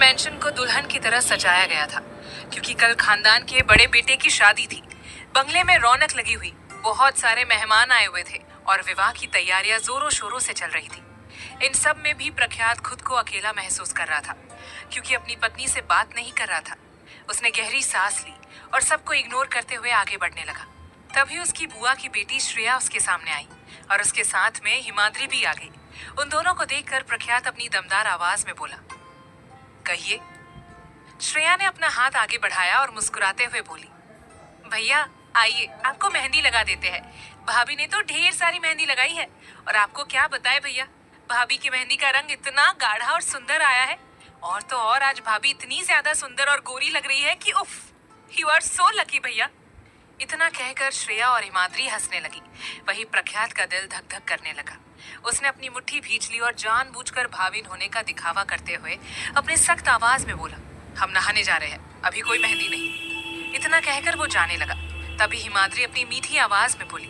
Mention को दुल्हन की तरह सजाया गया था, क्योंकि कल खानदान के बड़े बेटे की शादी थी। बंगले में रौनक लगी हुई, बहुत सारे मेहमान आए हुए थे और विवाह की तैयारियां जोरों शोरों से चल रही थी। इन सब में भी प्रख्यात खुद को अकेला महसूस कर रहा था, क्योंकि अपनी पत्नी से बात नहीं कर रहा था। उसने गहरी सांस ली और सबको इग्नोर करते हुए आगे बढ़ने लगा। तभी उसकी बुआ की बेटी श्रेया उसके सामने आई और उसके साथ में हिमाद्री भी आ गई। उन दोनों को देखकर प्रख्यात अपनी दमदार आवाज में बोला, कहिए। श्रेया ने अपना हाथ आगे बढ़ाया और मुस्कुराते हुए बोली, भैया आइए, आपको मेहंदी लगा देते हैं। भाभी ने तो ढेर सारी मेहंदी लगाई है और आपको क्या बताए भैया, भाभी की मेहंदी का रंग इतना गाढ़ा और सुंदर आया है। और तो और आज भाभी इतनी ज्यादा सुंदर और गोरी लग रही है कि उफ, यू आर सो लकी भैया। इतना कहकर श्रेया और हिमाद्री हंसने लगी। वही प्रख्यात का दिल धक धक करने लगा। उसने अपनी मुट्ठी भींच ली और जानबूझकर भाविन होने का दिखावा करते हुए अपनी सख्त आवाज में बोला, हम नहाने जा रहे हैं, अभी कोई मेहंदी नहीं। इतना कहकर वो जाने लगा। तभी हिमाद्री अपनी मीठी आवाज में बोली,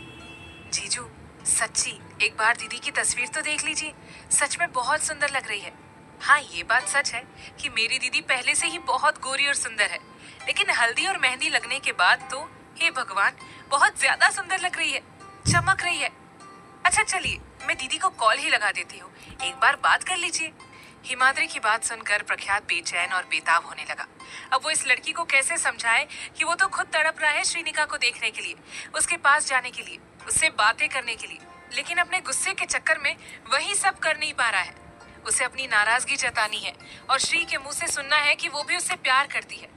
जीजू सच्ची एक बार दीदी की तस्वीर तो देख लीजिए, सच में बहुत सुंदर लग रही है। हाँ, ये बात सच है कि मेरी दीदी पहले से ही बहुत गोरी और सुंदर है, लेकिन हल्दी और मेहंदी लगने के बाद तो हे भगवान, बहुत ज्यादा सुंदर लग रही है, चमक रही है। अच्छा चलिए, मैं दीदी को कॉल ही लगा देती हूँ, एक बार बात कर लीजिए। हिमाद्री की बात सुनकर प्रख्यात बेचैन और बेताब होने लगा। अब वो इस लड़की को कैसे समझाए कि वो तो खुद तड़प रहा है श्रीनिका को देखने के लिए, उसके पास जाने के लिए, उससे बातें करने के लिए, लेकिन अपने गुस्से के चक्कर में वही सब कर नहीं पा रहा है। उसे अपनी नाराजगी जतानी है और श्री के मुंह से सुनना है कि वो भी उससे प्यार करती है,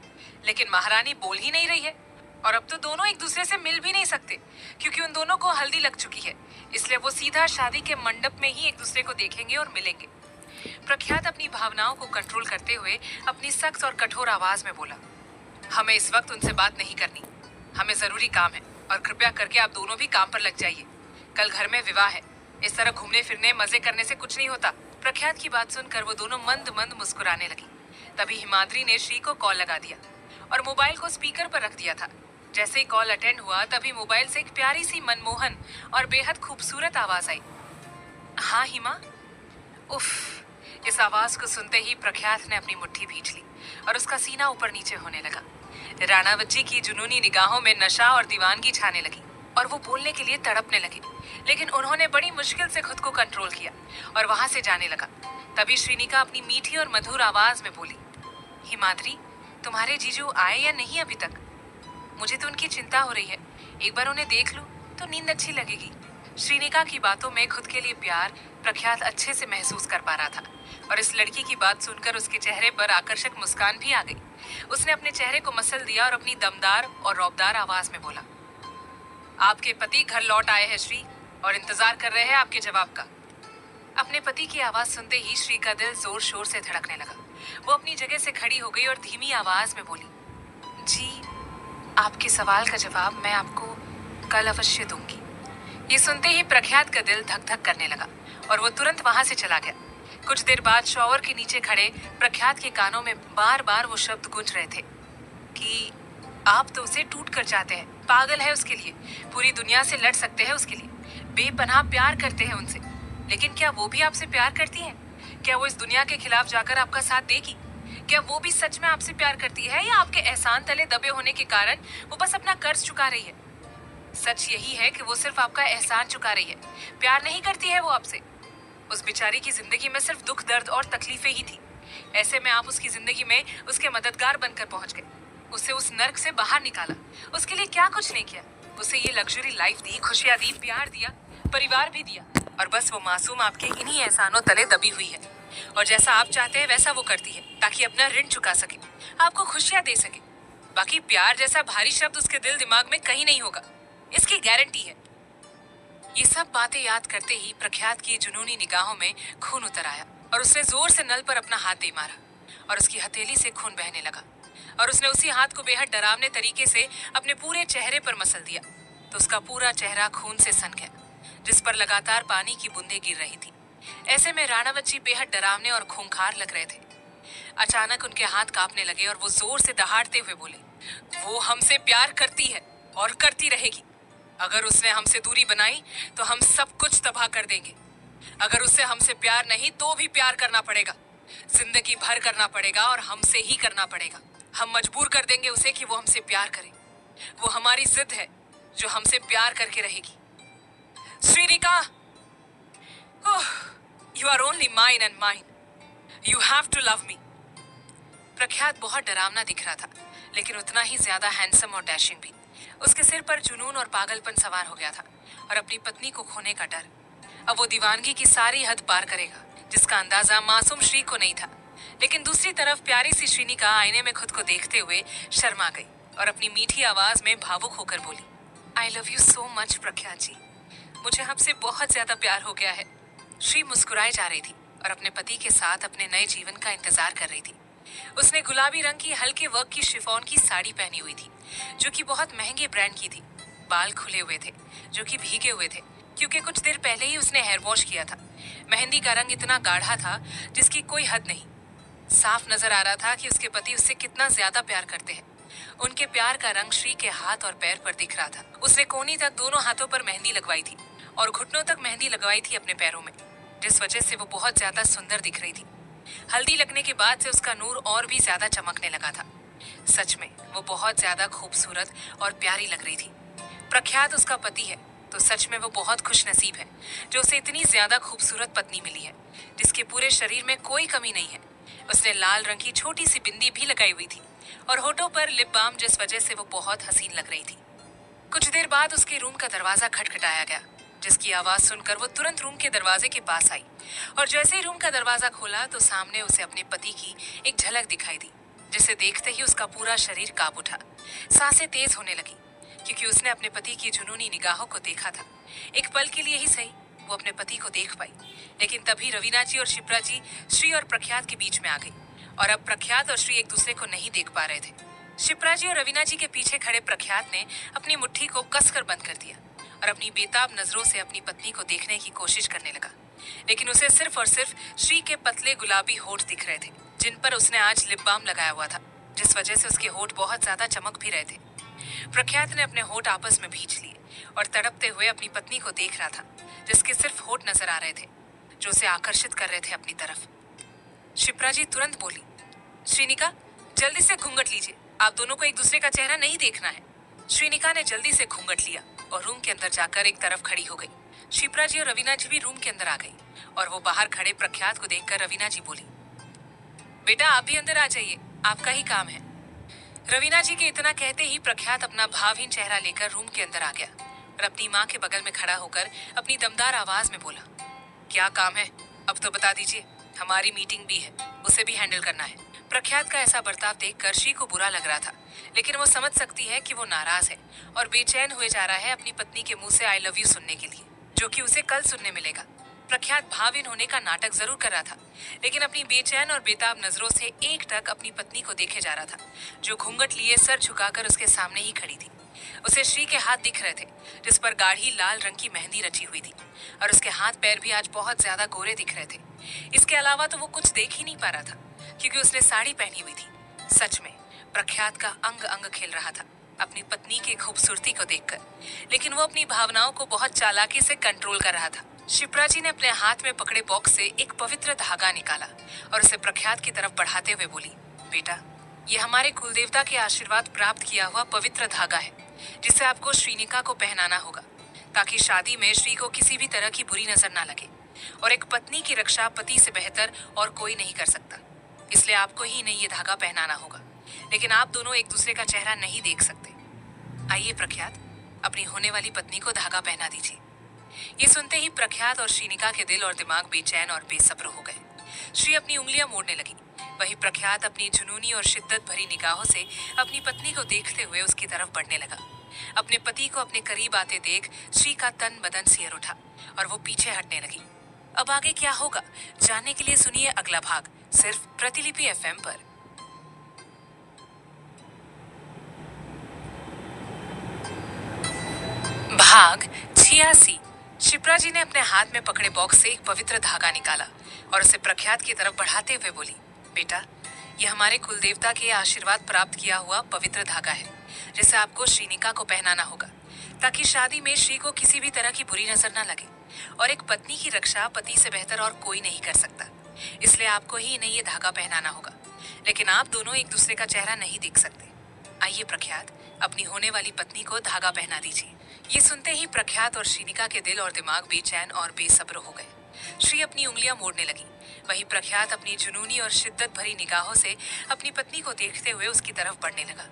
लेकिन महारानी बोल ही नहीं रही है। और अब तो दोनों एक दूसरे से मिल भी नहीं सकते, क्योंकि उन दोनों को हल्दी लग चुकी है। इसलिए वो सीधा शादी के मंडप में ही एक दूसरे को देखेंगे और मिलेंगे। प्रख्यात अपनी भावनाओं को कंट्रोल करते हुए अपनी सख्त और कठोर आवाज में बोला, हमें इस वक्त उनसे बात नहीं करनी, हमें जरूरी काम है और कृपया करके आप दोनों भी काम पर लग जाइए। कल घर में विवाह है, इस तरह घूमने फिरने मजे करने से कुछ नहीं होता। प्रख्यात की बात सुनकर वो दोनों मंद मंद मुस्कुराने लगी। तभी हिमाद्री ने श्री को कॉल लगा दिया और मोबाइल को स्पीकर पर रख दिया था। जैसे ही कॉल अटेंड हुआ तभी मोबाइल से एक प्यारी सी मनमोहन और बेहद खूबसूरत आवाज आई, हाँ हिमा। उफ, इस आवाज को सुनते ही प्रख्यात ने अपनी मुट्ठी भींच ली और उसका सीना ऊपर नीचे होने लगा। राणावत की जुनूनी निगाहों में नशा और दीवानगी छाने लगी और वो बोलने के लिए तड़पने लगे, लेकिन उन्होंने बड़ी मुश्किल से खुद को कंट्रोल किया और वहां से जाने लगा। तभी श्रीनिका अपनी मीठी और मधुर आवाज में बोली, हिमाद्री तुम्हारे जीजू आए या नहीं अभी तक? मुझे तो उनकी चिंता हो रही है, एक बार उन्हें देख लूं तो नींद अच्छी लगेगी। श्रीनिका की बातों में खुद के लिए प्यार प्रख्यात अच्छे से महसूस कर पा रहा था और इस लड़की की बात सुनकर उसके चेहरे पर आकर्षक मुस्कान भी आ गई। उसने अपने चेहरे को मसल दिया और अपनी दमदार और रौबदार आवाज में बोला, आपके पति घर लौट आए हैं श्री, और इंतजार कर रहे हैं आपके जवाब का। अपने पति की आवाज सुनते ही श्री का दिल जोर शोर से धड़कने लगा। वो अपनी जगह से खड़ी हो गई और धीमी आवाज में बोली, जी आपके सवाल का जवाब मैं आपको कल अवश्य दूंगी। ये सुनते ही प्रख्यात का दिल धक धक करने लगा और वो तुरंत वहां से चला गया। कुछ देर बाद शॉवर के नीचे खड़े प्रख्यात के कानों में बार बार वो शब्द गूंज रहे थे कि आप तो उसे टूट कर चाहते हैं, पागल है उसके लिए, पूरी दुनिया से लड़ सकते हैं उसके लिए, बेपनाह प्यार करते हैं उनसे, लेकिन क्या वो भी आपसे प्यार करती है? क्या वो इस दुनिया के खिलाफ जाकर आपका साथ देगी? क्या वो भी सच में आपसे प्यार करती है या आपके एहसान तले दबे होने के कारण वो बस अपना कर्ज चुका रही है? सच यही है कि वो सिर्फ आपका एहसान चुका रही है, प्यार नहीं करती है वो आपसे। उस बेचारी की जिंदगी में सिर्फ दुख दर्द और तकलीफें ही थी। ऐसे में आप उसकी जिंदगी में उसके मददगार बनकर पहुंच गए, उसे उस नर्क से बाहर निकाला, उसके लिए क्या कुछ नहीं किया, उसे ये लग्जरी लाइफ दी, खुशियां दी, प्यार दिया, परिवार भी दिया, और बस वो मासूम आपके इन्हीं एहसानों तले दबी हुई है। और जैसा आप चाहते हैं वैसा वो करती है, ताकि अपना ऋण चुका सके, आपको खुशियां दे सके। बाकी प्यार जैसा भारी शब्द उसके दिल दिमाग में कहीं नहीं होगा, इसकी गारंटी है। ये सब बातें याद करते ही प्रख्यात की जुनूनी निगाहों में खून उतर आया और उसने जोर से नल पर अपना हाथ दे मारा और उसकी हथेली से खून बहने लगा और उसने उसी हाथ को बेहद डरावने तरीके से अपने पूरे चेहरे पर मसल दिया तो उसका पूरा चेहरा खून से सन गया, जिस पर लगातार पानी की बूंदें गिर रही थी। ऐसे में राणावत जी बेहद डरावने और खूंखार लग रहे थे। अचानक उनके हाथ कांपने लगे और वो जोर से दहाड़ते हुए बोले, वो हमसे प्यार करती है और करती रहेगी। अगर उसने हमसे दूरी बनाई तो हम सब कुछ तबाह कर देंगे। अगर उससे हमसे प्यार नहीं तो भी प्यार करना पड़ेगा। जिंदगी भर करना पड़ेगा और हमसे ही करना पड़ेगा। हम मजबूर कर देंगे उसे कि वो हमसे प्यार करे। वो हमारी जिद है जो हमसे प्यार करके रहेगी। Shrinika, you are only mine and mine. You have to love me. प्रख्यात बहुत डरावना दिख रहा था, लेकिन उतना ही ज्यादा हैंडसम और डैशिंग भी। उसके सिर पर जुनून और पागलपन सवार हो गया था और अपनी पत्नी को खोने का डर। अब वो दीवानगी की सारी हद पार करेगा, जिसका अंदाजा मासूम श्री को नहीं था। लेकिन दूसरी तरफ प्यारी सी श्रीनिका आईने में खुद को देखते हुए शर्मा गई और अपनी मीठी आवाज में भावुक होकर बोली, I love you so much प्रख्यात जी। मुझे आपसे बहुत ज्यादा प्यार हो गया है। श्री मुस्कुराए जा रही थी और अपने पति के साथ अपने नए जीवन का इंतजार कर रही थी। उसने गुलाबी रंग की हल्के वर्क की शिफॉन की साड़ी पहनी हुई थी, जो कि बहुत महंगे ब्रांड की थी। बाल खुले हुए थे, जो कि भीगे हुए थे, क्योंकि कुछ देर पहले ही उसने हेयर वॉश किया था। मेहंदी का रंग इतना गाढ़ा था जिसकी कोई हद नहीं। साफ नजर आ रहा था कि उसके पति उससे कितना ज्यादा प्यार करते हैं। उनके प्यार का रंग श्री के हाथ और पैर पर दिख रहा था। उसने कोहनी तक दोनों हाथों पर मेहंदी लगवाई थी और घुटनों तक मेहंदी लगवाई थी अपने पैरों में, जिस वजह से वो बहुत ज्यादा सुंदर दिख रही थी। हल्दी लगने के बाद से उसका नूर और भी ज्यादा चमकने लगा था। सच में वो बहुत ज्यादा खूबसूरत और प्यारी लग रही थी। प्रख्यात उसका पति है, तो सच में वो बहुत खुशनसीब है जो उसे इतनी ज्यादा खूबसूरत पत्नी मिली है, जिसके पूरे शरीर में कोई कमी नहीं है। उसने लाल रंग की छोटी सी बिंदी भी लगाई हुई थी और होठों पर लिप बाम, जिस वजह से वो बहुत हसीन लग रही थी। कुछ देर बाद उसके रूम का दरवाजा खटखटाया गया, जिसकी आवाज सुनकर वो तुरंत रूम के दरवाजे के पास आई और जैसे ही रूम का दरवाजा खोला तो सामने उसे अपने पति की एक झलक दिखाई दी, जिसे देखते ही उसका पूरा शरीर कांप उठा। सांसें तेज होने लगी, क्योंकि उसने अपने पति की जुनूनी निगाहों को देखा था। एक पल के लिए ही सही वो अपने पति को देख पाई, लेकिन तभी रवीना जी और शिप्रा जी श्री और प्रख्यात के बीच में आ गई और अब प्रख्यात और श्री एक दूसरे को नहीं देख पा रहे थे। शिप्रा जी और रवीना जी के पीछे खड़े प्रख्यात ने अपनी मुट्ठी को कसकर बंद कर दिया और अपनी बेताब नजरों से अपनी पत्नी को देखने की कोशिश करने लगा, लेकिन उसे सिर्फ और सिर्फ श्री के पतले गुलाबी होठ दिख रहे थे, जिन पर उसने आज लिप बाम लगाया हुआ था, जिस वजह से उसके होठ बहुत ज्यादा चमक भी रहे थे। प्रख्यात ने अपने होठ आपस में भींच लिए और तड़पते हुए अपनी पत्नी को देख रहा था, जिसके सिर्फ होठ नजर आ रहे थे जो उसे आकर्षित कर रहे थे अपनी तरफ। शिप्रा जी तुरंत बोली, श्रीनिका जल्दी से घूंघट लीजिए, आप दोनों को एक दूसरे का चेहरा नहीं देखना है। श्रीनिका ने जल्दी से घूंघट लिया और रूम के अंदर जाकर एक तरफ खड़ी हो गई। शिप्रा जी और रवीना जी भी रूम के अंदर आ गई और वो बाहर खड़े प्रख्यात को देखकर रवीना जी बोली, बेटा आप भी अंदर आ जाइए, आपका ही काम है। रवीना जी के इतना कहते ही प्रख्यात अपना भावहीन चेहरा लेकर रूम के अंदर आ गया और अपनी माँ के बगल में खड़ा होकर अपनी दमदार आवाज में बोला, क्या काम है अब तो बता दीजिए, हमारी मीटिंग भी है, उसे भी हैंडल करना है। प्रख्यात का ऐसा बर्ताव देखकर श्री को बुरा लग रहा था, लेकिन वो समझ सकती है कि वो नाराज है और बेचैन हुए जा रहा है अपनी पत्नी के मुंह से आई लव यू सुनने के लिए, जो कि उसे कल सुनने मिलेगा। प्रख्यात भावहीन होने का नाटक जरूर कर रहा था, लेकिन अपनी बेचैन और बेताब नजरों से एकटक अपनी पत्नी को देखे जा रहा था, जो घूंघट लिए सर झुकाकर उसके सामने ही खड़ी थी। उसे श्री के हाथ दिख रहे थे, जिस पर गाढ़ी लाल रंग की मेहंदी रची हुई थी और उसके हाथ पैर भी आज बहुत ज्यादा गोरे दिख रहे थे। इसके अलावा तो वो कुछ देख ही नहीं पा रहा था, क्योंकि उसने साड़ी पहनी हुई थी। सच में प्रख्यात का अंग अंग खेल रहा था अपनी पत्नी की खूबसूरती को देखकर, लेकिन वो अपनी भावनाओं को बहुत चालाकी से कंट्रोल कर रहा था। शिप्रा जी ने अपने हाथ में पकड़े बॉक्स से एक पवित्र धागा निकाला और उसे प्रख्यात की तरफ बढ़ाते हुए बोली, बेटा ये हमारे कुलदेवता के आशीर्वाद प्राप्त किया हुआ पवित्र धागा है, जिसे आपको श्रीनिका को पहनाना होगा, ताकि शादी में श्री को किसी भी तरह की बुरी नजर ना लगे। और एक पत्नी की रक्षा पति से बेहतर और कोई नहीं कर सकता, इसलिए आपको ही नहीं ये धागा पहनाना होगा, लेकिन आप दोनों एक दूसरे का चेहरा नहीं देख सकते। आइए प्रख्यात, अपनी होने वाली पत्नी को धागा पहना दीजिए। ये सुनते ही प्रख्यात और श्रीनिका के दिल और दिमाग बेचैन और बेसब्र हो गए। श्री अपनी उंगलियां मोड़ने लगी, वही प्रख्यात अपनी जुनूनी और शिद्दत भरी निगाहों से अपनी पत्नी को देखते हुए उसकी तरफ बढ़ने लगा। अपने पति को अपने करीब आते देख श्री का तन बदन सिहर उठा और वो पीछे हटने लगी। अब आगे क्या होगा जानने के लिए सुनिए अगला भाग, सिर्फ प्रतिलिपि एफएम पर। भाग 86। शिप्रा जी ने अपने हाथ में पकड़े बॉक्स से एक पवित्र धागा निकाला और उसे प्रख्यात की तरफ बढ़ाते हुए बोली, बेटा ये हमारे कुलदेवता के आशीर्वाद प्राप्त किया हुआ पवित्र धागा है, जिसे आपको श्रीनिका को पहनाना होगा, ताकि शादी में श्री को किसी भी तरह की बुरी नजर न लगे। और एक पत्नी की रक्षा पति से बेहतर और कोई नहीं कर सकता, इसलिए आपको ही इन्हें ये धागा पहनाना होगा। लेकिन आप दोनों एक दूसरे का चेहरा नहीं देख सकते। आइए प्रख्यात, अपनी होने वाली पत्नी को धागा पहना दीजिए। ये सुनते ही प्रख्यात और श्रीनिका के दिल और दिमाग बेचैन और बेसब्र हो गए। श्री अपनी उंगलियां मोड़ने लगी। वहीं प्रख्यात अपनी जुनूनी और शिद्दत भरी निगाहों से अपनी पत्नी को देखते हुए उसकी तरफ बढ़ने लगा।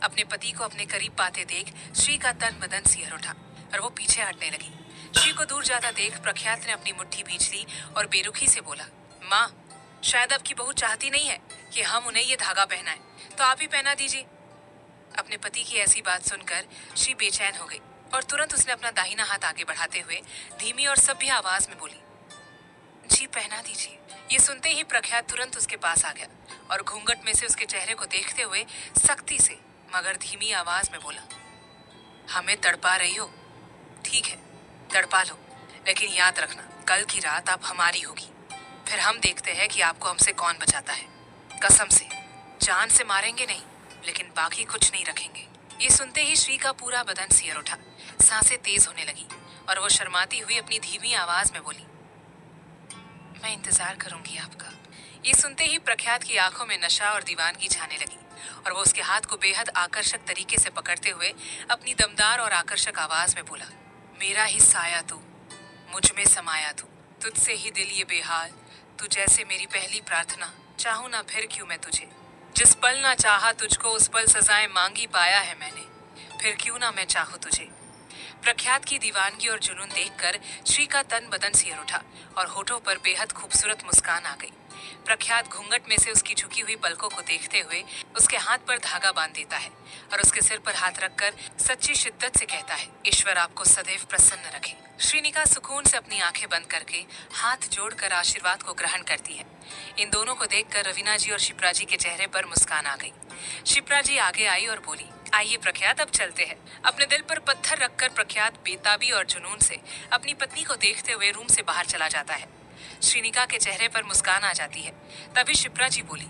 अपने पति को अपने करीब पाते देख श्री का तन बदन सिहर उठा और वो पीछे हटने लगी। श्री को दूर जाता देख प्रख्यात ने अपनी मुट्ठी भींच ली और बेरुखी से बोला, माँ, शायद आपकी बहू चाहती नहीं है कि हम उन्हें ये धागा पहनाएं, तो आप ही पहना दीजिए। अपने पति की ऐसी बात सुनकर श्री बेचैन हो गई और तुरंत उसने अपना दाहिना हाथ आगे बढ़ाते हुए धीमी और सभ्य आवाज में बोली, जी पहना दीजिए। ये सुनते ही प्रख्यात तुरंत उसके पास आ गया और घूंघट में से उसके चेहरे को देखते हुए सख्ती से मगर धीमी आवाज में बोला, हमें तड़पा रही हो? ठीक है, तड़पा लो, लेकिन याद रखना कल की रात आप हमारी होगी। फिर हम देखते हैं कि आपको हमसे कौन बचाता है। कसम से, जान से मारेंगे नहीं, लेकिन बाकी कुछ नहीं रखेंगे। ये सुनते ही श्री का पूरा बदन सिहर उठा, सांसें तेज होने लगी और वो शर्माती हुई अपनी धीमी आवाज में बोली, मैं इंतजार करूंगी आपका। ये सुनते ही प्रख्यात की आंखों में नशा और दीवानगी छाने लगी और वो उसके हाथ को बेहद आकर्षक तरीके से पकड़ते हुए अपनी दमदार और आकर्षक आवाज में बोला, मेरा ही साया तू, मुझ में समाया तू, तुझसे ही दिल ये बेहाल, तू जैसे मेरी पहली प्रार्थना, चाहूं ना फिर क्यों मैं तुझे, जिस पल ना चाहा तुझको उस पल सजाएं मांगी पाया है मैंने, फिर क्यों ना मैं चाहूं तुझे। प्रख्यात की दीवानगी और जुनून देखकर श्री का तन बदन सिहर उठा और होठों पर बेहद खूबसूरत मुस्कान आ गई। प्रख्यात घूंघट में से उसकी झुकी हुई पलकों को देखते हुए उसके हाथ पर धागा बांध देता है और उसके सिर पर हाथ रखकर सच्ची शिद्दत से कहता है, ईश्वर आपको सदैव प्रसन्न रखे। श्रीनिका सुकून से अपनी आंखें बंद करके हाथ जोड़कर आशीर्वाद को ग्रहण करती है। इन दोनों को देखकर रवीना जी और शिप्रा जी के चेहरे पर मुस्कान आ गई। शिप्रा जी आगे आई और बोली, आइए प्रख्यात, अब चलते हैं। अपने दिल पर पत्थर रखकर प्रख्यात बेताबी और जुनून से अपनी पत्नी को देखते हुए रूम से बाहर चला जाता है। श्रीनिका के चेहरे पर मुस्कान आ जाती है। तभी शिप्रा जी बोली,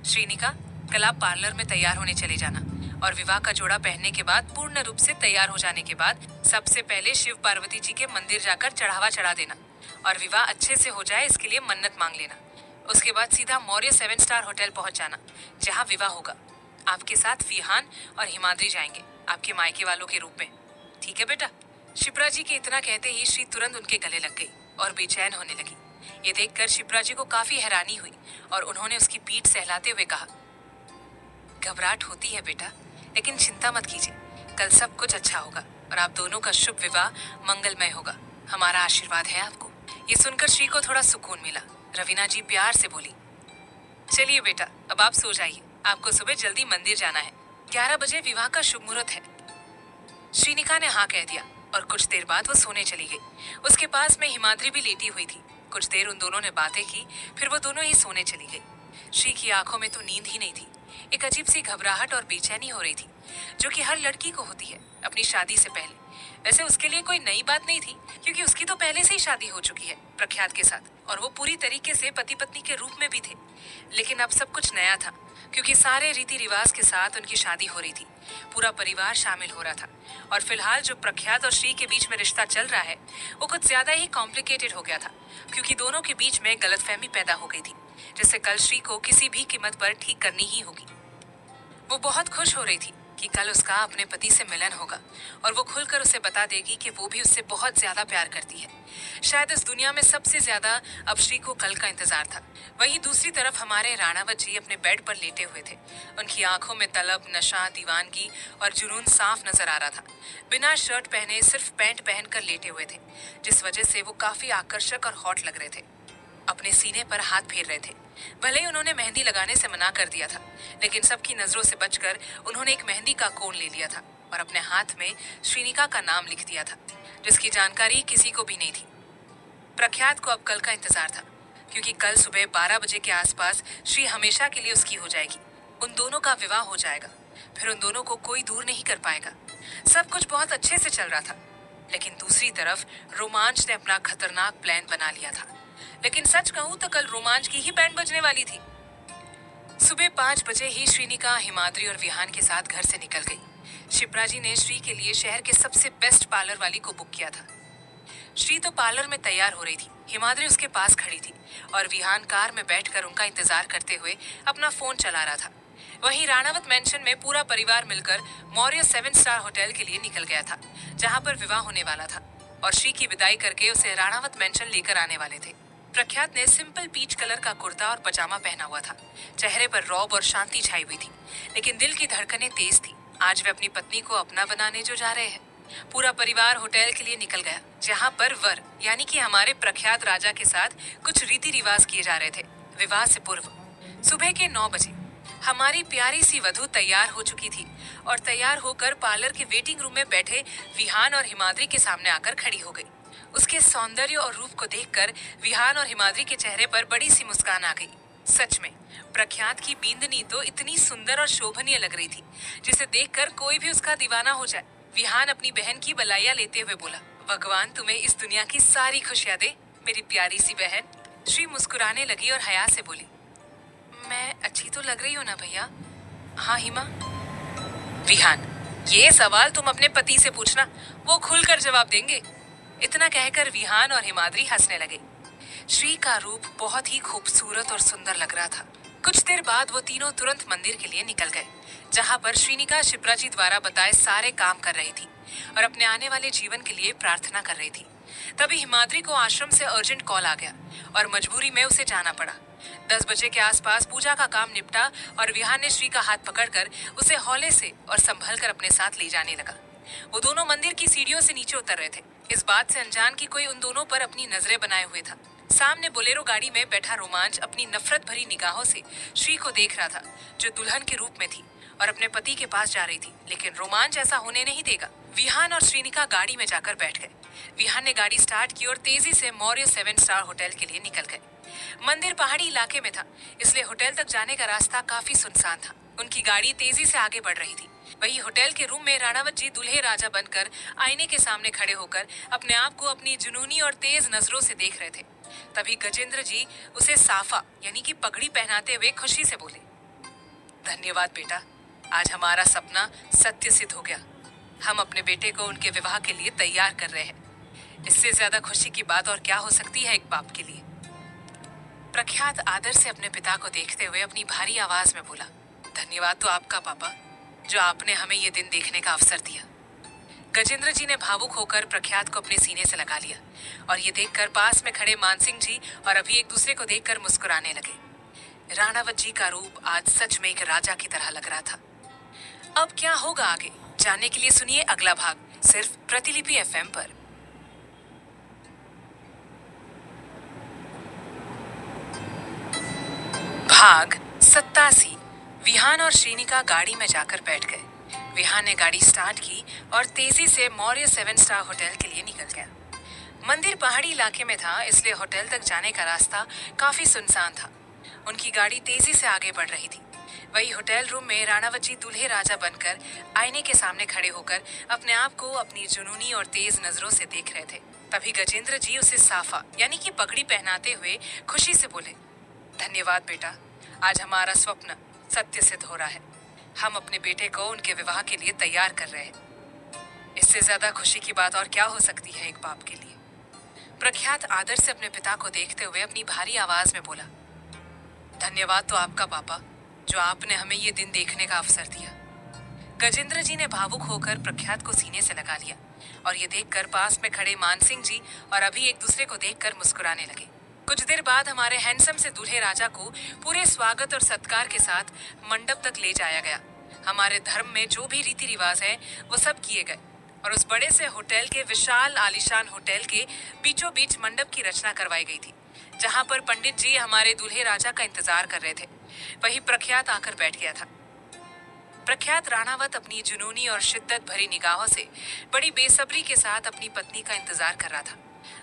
श्रीनिका, कल आप पार्लर में तैयार होने चले जाना और विवाह का जोड़ा पहनने के बाद पूर्ण रूप से तैयार हो जाने के बाद सबसे पहले शिव पार्वती जी के मंदिर जाकर चढ़ावा चढ़ा देना और विवाह अच्छे से हो जाए इसके लिए मन्नत मांग लेना। उसके बाद सीधा मौर्य 7 स्टार होटल पहुंच जाना जहां विवाह होगा। आपके साथ विहान और हिमाद्री जाएंगे आपके मायके वालों के रूप में। ठीक है बेटा। शिप्रा जी के इतना कहते ही श्री तुरंत उनके गले लग गई और बेचैन होने लगी। ये देखकर शिप्रा जी को काफी हैरानी हुई और उन्होंने उसकी पीठ सहलाते हुए कहा, घबराहट होती है बेटा, लेकिन चिंता मत कीजिए, कल सब कुछ अच्छा होगा और आप दोनों का शुभ विवाह मंगलमय होगा। हमारा आशीर्वाद है आपको। ये सुनकर श्री को थोड़ा सुकून मिला। रवीना जी प्यार से बोली, चलिए बेटा, अब आप सो जाइए, आपको सुबह जल्दी मंदिर जाना है, 11 बजे विवाह का शुभ मुहूर्त है। श्रीनिका ने हाँ कह दिया और कुछ देर बाद वो सोने चली गई। उसके पास में हिमाद्री भी लेटी हुई थी। कुछ देर उन दोनों ने बातें की, फिर वो दोनों ही सोने चली गई। श्री की आंखों में तो नींद ही नहीं थी। एक अजीब सी घबराहट और बेचैनी हो रही थी, जो कि हर लड़की को होती है अपनी शादी से पहले। वैसे उसके लिए कोई नई बात नहीं थी, क्योंकि उसकी तो पहले से ही शादी हो चुकी है प्रख्यात के साथ और वो पूरी तरीके से पति पत्नी के रूप में भी थे। लेकिन अब सब कुछ नया था, क्योंकि सारे रीति रिवाज के साथ उनकी शादी हो रही थी। पूरा परिवार शामिल हो रहा था और फिलहाल जो प्रख्यात और श्री के बीच में रिश्ता चल रहा है वो कुछ ज्यादा ही कॉम्प्लिकेटेड हो गया था, क्योंकि दोनों के बीच में गलतफहमी पैदा हो गई थी, जिससे कल श्री को किसी भी कीमत पर ठीक करनी ही होगी। वो बहुत खुश हो रही थी कि कल उसका अपने पति से मिलन होगा और वो खुलकर उसे बता देगी कि वो भी उससे बहुत ज्यादा प्यार करती है। शायद इस दुनिया में सबसे ज्यादा अब श्री को कल का इंतजार था। वहीं दूसरी तरफ हमारे राणावत जी अपने बेड पर लेटे हुए थे। उनकी आंखों में तलब, नशा, दीवानगी और जुनून साफ नजर आ रहा था। बिना शर्ट पहने सिर्फ पैंट पहनकर लेटे हुए थे, जिस वजह से वो काफी आकर्षक और हॉट लग रहे थे। अपने सीने पर हाथ फेर रहे थे। भले ही उन्होंने मेहंदी लगाने से मना कर दिया था, लेकिन सबकी नजरों से बचकर उन्होंने एक मेहंदी का कोन ले लिया था और अपने हाथ में श्रीनिका का नाम लिख दिया था, जिसकी जानकारी किसी को भी नहीं थी। प्रख्यात को अब कल का इंतजार था, क्योंकि कल सुबह 12 बजे के आसपास श्री हमेशा के लिए उसकी हो जाएगी। उन दोनों का विवाह हो जाएगा, फिर उन दोनों को कोई दूर नहीं कर पाएगा। सब कुछ बहुत अच्छे से चल रहा था, लेकिन दूसरी तरफ रोमांच ने अपना खतरनाक प्लान बना लिया था। लेकिन सच कहूं तो कल रोमांच की ही बैंड बजने वाली थी। सुबह 5 बजे ही श्रीनिका, हिमाद्री और विहान के साथ घर से निकल गई। शिप्रा जी ने श्री के लिए शहर के सबसे बेस्ट पार्लर वाली को बुक किया था। श्री तो पार्लर में तैयार हो रही थी, हिमाद्री उसके पास खड़ी थी और विहान कार में बैठकर उनका इंतजार करते हुए अपना फोन चला रहा था। वहीं राणावत मेंशन में पूरा परिवार मिलकर मौर्य 7 स्टार होटल के लिए निकल गया था, जहां पर विवाह होने वाला था और श्री की विदाई करके उसे राणावत मेंशन लेकर आने वाले थे। प्रख्यात ने सिंपल पीच कलर का कुर्ता और पजामा पहना हुआ था। चेहरे पर रौब और शांति छाई हुई थी, लेकिन दिल की धड़कनें तेज थी। आज वे अपनी पत्नी को अपना बनाने जो जा रहे हैं। पूरा परिवार होटल के लिए निकल गया, जहां पर वर यानी कि हमारे प्रख्यात राजा के साथ कुछ रीति रिवाज किए जा रहे थे। विवाह से पूर्व सुबह के 9 बजे हमारी प्यारी सी वधू तैयार हो चुकी थी और तैयार होकर पार्लर के वेटिंग रूम में बैठे विहान और हिमाद्री के सामने आकर खड़ी हो गई। उसके सौंदर्य और रूप को देखकर विहान और हिमाद्री के चेहरे पर बड़ी सी मुस्कान आ गई। सच में प्रख्यात की बींदनी तो इतनी सुंदर और शोभनीय लग रही थी, जिसे देखकर कोई भी उसका दीवाना हो जाए। विहान अपनी बहन की बलाइयां लेते हुए बोला, भगवान तुम्हें इस दुनिया की सारी खुशियां दे, मेरी प्यारी सी बहन। श्री मुस्कुराने लगी और हया से बोली, मैं अच्छी तो लग रही हूँ ना भैया? हाँ हिमा। विहान, ये सवाल तुम अपने पति से पूछना, वो खुलकर जवाब देंगे। इतना कहकर विहान और हिमाद्री हंसने लगे। श्री का रूप बहुत ही खूबसूरत और सुंदर लग रहा था। कुछ देर बाद वो तीनों तुरंत मंदिर के लिए निकल गए, जहाँ पर श्रीनिका शिप्रा जी द्वारा बताए सारे काम कर रही थी और अपने आने वाले जीवन के लिए प्रार्थना कर रही थी। तभी हिमाद्री को आश्रम से अर्जेंट कॉल आ गया और मजबूरी में उसे जाना पड़ा। 10 बजे के आसपास पूजा का काम निपटा और विहान ने श्री का हाथ पकड़कर उसे हौले से और संभल कर अपने साथ ले जाने लगा। वो दोनों मंदिर की सीढ़ियों से नीचे उतर रहे थे, इस बात से अनजान कि कोई उन दोनों पर अपनी नजरें बनाए हुए था। सामने बोलेरो गाड़ी में बैठा रोमांच अपनी नफरत भरी निगाहों से श्री को देख रहा था, जो दुल्हन के रूप में थी और अपने पति के पास जा रही थी। लेकिन रोमांच ऐसा होने नहीं देगा। विहान और श्रीनिका गाड़ी में जाकर बैठ गए। विहान ने गाड़ी स्टार्ट की और तेजी से मौर्य 7 स्टार होटल के लिए निकल गए। मंदिर पहाड़ी इलाके में था, इसलिए होटल तक जाने का रास्ता काफी सुनसान था। उनकी गाड़ी तेजी से आगे बढ़ रही थी। वही होटल के रूम में राणावत जी दूल्हे राजा बनकर आईने के सामने खड़े होकर अपने आप को अपनी जुनूनी और तेज नजरों से देख रहे थे। तभी गजेंद्र जी उसे साफा यानी कि पगड़ी पहनाते हुए खुशी से बोले, धन्यवाद बेटा, आज हमारा सपना सत्य सिद्ध हो गया। हम अपने बेटे को उनके विवाह के लिए तैयार कर रहे हैं। इससे ज्यादा खुशी की बात और क्या हो सकती है एक बाप के लिए। प्रख्यात आदर से अपने पिता को देखते हुए अपनी भारी आवाज में बोला, धन्यवाद तो आपका पापा, जो आपने हमें ये दिन देखने का अवसर दिया। गजेंद्र जी ने भावुक होकर प्रख्यात को अपने सीने से लगा लिया और ये देखकर पास में खड़े मानसिंह जी और अभी एक दूसरे को देखकर मुस्कुराने लगे। राणावत जी का रूप आज सच में एक राजा की तरह लग रहा था। अब क्या होगा आगे जानने के लिए सुनिए अगला भाग, सिर्फ प्रतिलिपि एफएम पर। भाग 87। विहान और श्रीनिका गाड़ी में जाकर बैठ गए। विहान ने गाड़ी स्टार्ट की और तेजी से मौर्य 7 स्टार होटल के लिए निकल गया। मंदिर पहाड़ी इलाके में था, इसलिए होटल तक जाने का रास्ता काफी सुनसान था। उनकी गाड़ी तेजी से आगे बढ़ रही थी। वही होटल रूम में राणावत जी दूल्हे राजा बनकर आईने के सामने खड़े होकर अपने आप को अपनी जुनूनी और तेज नजरों से देख रहे थे। तभी गजेंद्र जी उसे साफा यानी कि पगड़ी पहनाते हुए खुशी से बोले, धन्यवाद बेटा, आज हमारा स्वप्न सत्य सिद्ध हो रहा है। हम अपने बेटे को उनके विवाह के लिए तैयार कर रहे हैं। इससे ज्यादा खुशी की बात और क्या हो सकती है एक बाप के लिए। प्रख्यात आदर से अपने पिता को देखते हुए अपनी भारी आवाज में बोला, धन्यवाद तो आपका पापा, जो आपने हमें ये दिन देखने का अवसर दिया। गजेंद्र जी ने भावुक होकर प्रख्यात को सीने से लगा लिया और ये देखकर पास में खड़े मानसिंह जी और अभी एक दूसरे को देखकर मुस्कुराने लगे। कुछ देर बाद हमारे हैंडसम से दूल्हे राजा को पूरे स्वागत और सत्कार के साथ मंडप तक ले जाया गया। हमारे धर्म में जो भी रीति रिवाज है वो सब किए गए और उस बड़े से होटल के विशाल आलीशान होटल के बीचों बीच मंडप की रचना करवाई गई थी, जहां पर पंडित जी हमारे दूल्हे राजा का इंतजार कर रहे थे। वही प्रख्यात आकर बैठ गया था। प्रख्यात राणावत अपनी जुनूनी और शिद्दत भरी निगाहों से बड़ी बेसब्री के साथ अपनी पत्नी का इंतजार कर रहा था।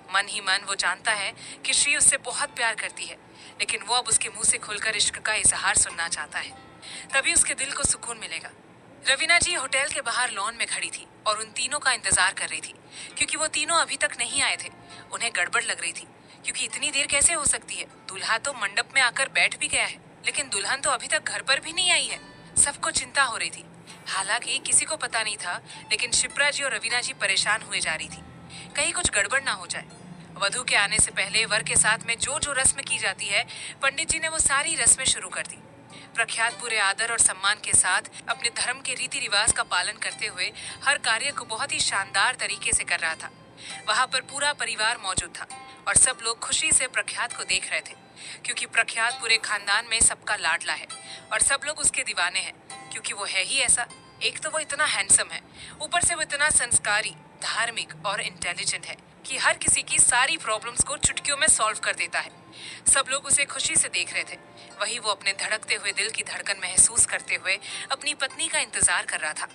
मन ही मन वो जानता है कि श्री उससे बहुत प्यार करती है, लेकिन वो अब उसके मुंह से खुलकर इश्क का इजहार सुनना चाहता है, तभी उसके दिल को सुकून मिलेगा। रवीना जी होटल के बाहर लॉन में खड़ी थी और उन तीनों का इंतजार कर रही थी, क्योंकि वो तीनों अभी तक नहीं आए थे। उन्हें गड़बड़ लग रही थी, क्योंकि इतनी देर कैसे हो सकती है। दूल्हा तो मंडप में आकर बैठ भी गया है, लेकिन दुल्हन तो अभी तक घर पर भी नहीं आई है। सबको चिंता हो रही थी। हालांकि किसी को पता नहीं था, लेकिन शिप्रा जी और रवीना जी परेशान हुए जा रही थी। कहीं कुछ गड़बड़ ना हो जाए। वधू के आने से पहले वर के साथ में जो जो रस्म की जाती है, पंडित जी ने वो सारी रस्में शुरू कर दी। प्रख्यात पूरे आदर और सम्मान के साथ अपने धर्म के रीति रिवाज का पालन करते हुए हर कार्य को बहुत ही शानदार तरीके से कर रहा था। वहां पर पूरा परिवार मौजूद था और सब लोग खुशी से प्रख्यात को देख रहे थे, क्योंकि प्रख्यात पूरे खानदान में सबका लाडला है और सब लोग उसके दीवाने हैं, क्योंकि वो है ही ऐसा। एक तो वो इतना हैंडसम है, ऊपर से वो इतना संस्कारी, धार्मिक और इंटेलिजेंट है कि हर किसी की सारी प्रॉब्लम्स को चुटकियों में सॉल्व कर देता है। सब लोग उसे खुशी से देख रहे थे। वहीं वो अपने धड़कते हुए दिल की धड़कन महसूस करते हुए अपनी पत्नी का इंतजार कर रहा था।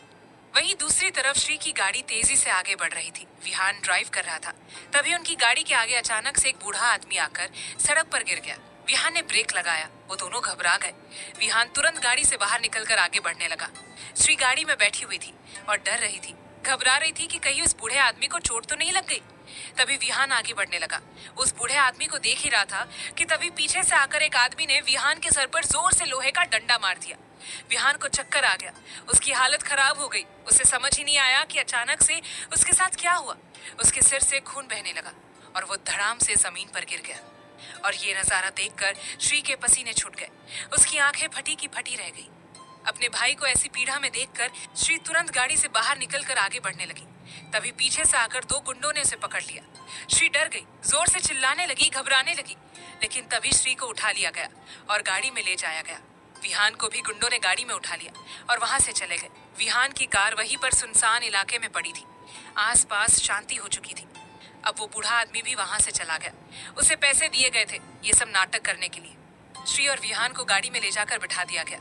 वहीं दूसरी तरफ श्री की गाड़ी तेजी से आगे बढ़ रही थी। विहान ड्राइव कर रहा था। तभी उनकी गाड़ी के आगे अचानक से एक बूढ़ा आदमी आकर सड़क पर गिर गया। विहान ने ब्रेक लगाया। वो दोनों घबरा गए। विहान तुरंत गाड़ी से बाहर निकलकर आगे बढ़ने लगा। श्री गाड़ी में बैठी हुई थी और डर रही थी, घबरा रही थी कि कहीं उस बूढ़े आदमी को चोट तो नहीं लग गई। तभी विहान आगे बढ़ने लगा। उस बूढ़े आदमी को देख ही रहा था कि तभी पीछे से आकर एक आदमी ने विहान के सर पर जोर से लोहे का डंडा मार दिया। विहान को चक्कर आ गया। उसकी हालत खराब हो गई। उसे समझ ही नहीं आया कि अचानक से उसके साथ क्या हुआ। उसके सिर से खून बहने लगा और वो धड़ाम से जमीन पर गिर गया। और ये नजारा देखकर श्री के पसीने छूट गए। उसकी आंखें फटी की फटी रह गई। अपने भाई को ऐसी पीड़ा में देखकर श्री तुरंत गाड़ी से बाहर निकलकर आगे बढ़ने लगी। तभी पीछे से आकर दो गुंडों ने उसे पकड़ लिया। श्री डर गई, जोर से चिल्लाने लगी, घबराने लगी। लेकिन तभी श्री को उठा लिया गया और गाड़ी में ले जाया गया। विहान को भी गुंडों ने गाड़ी में उठा लिया और वहां से चले गए। विहान की कार वहीं पर सुनसान इलाके में पड़ी थी। आसपास शांति हो चुकी थी। अब वो बूढ़ा आदमी भी वहां से चला गया। उसे पैसे दिए गए थे ये सब नाटक करने के लिए। श्री और विहान को गाड़ी में ले जाकर बिठा दिया गया।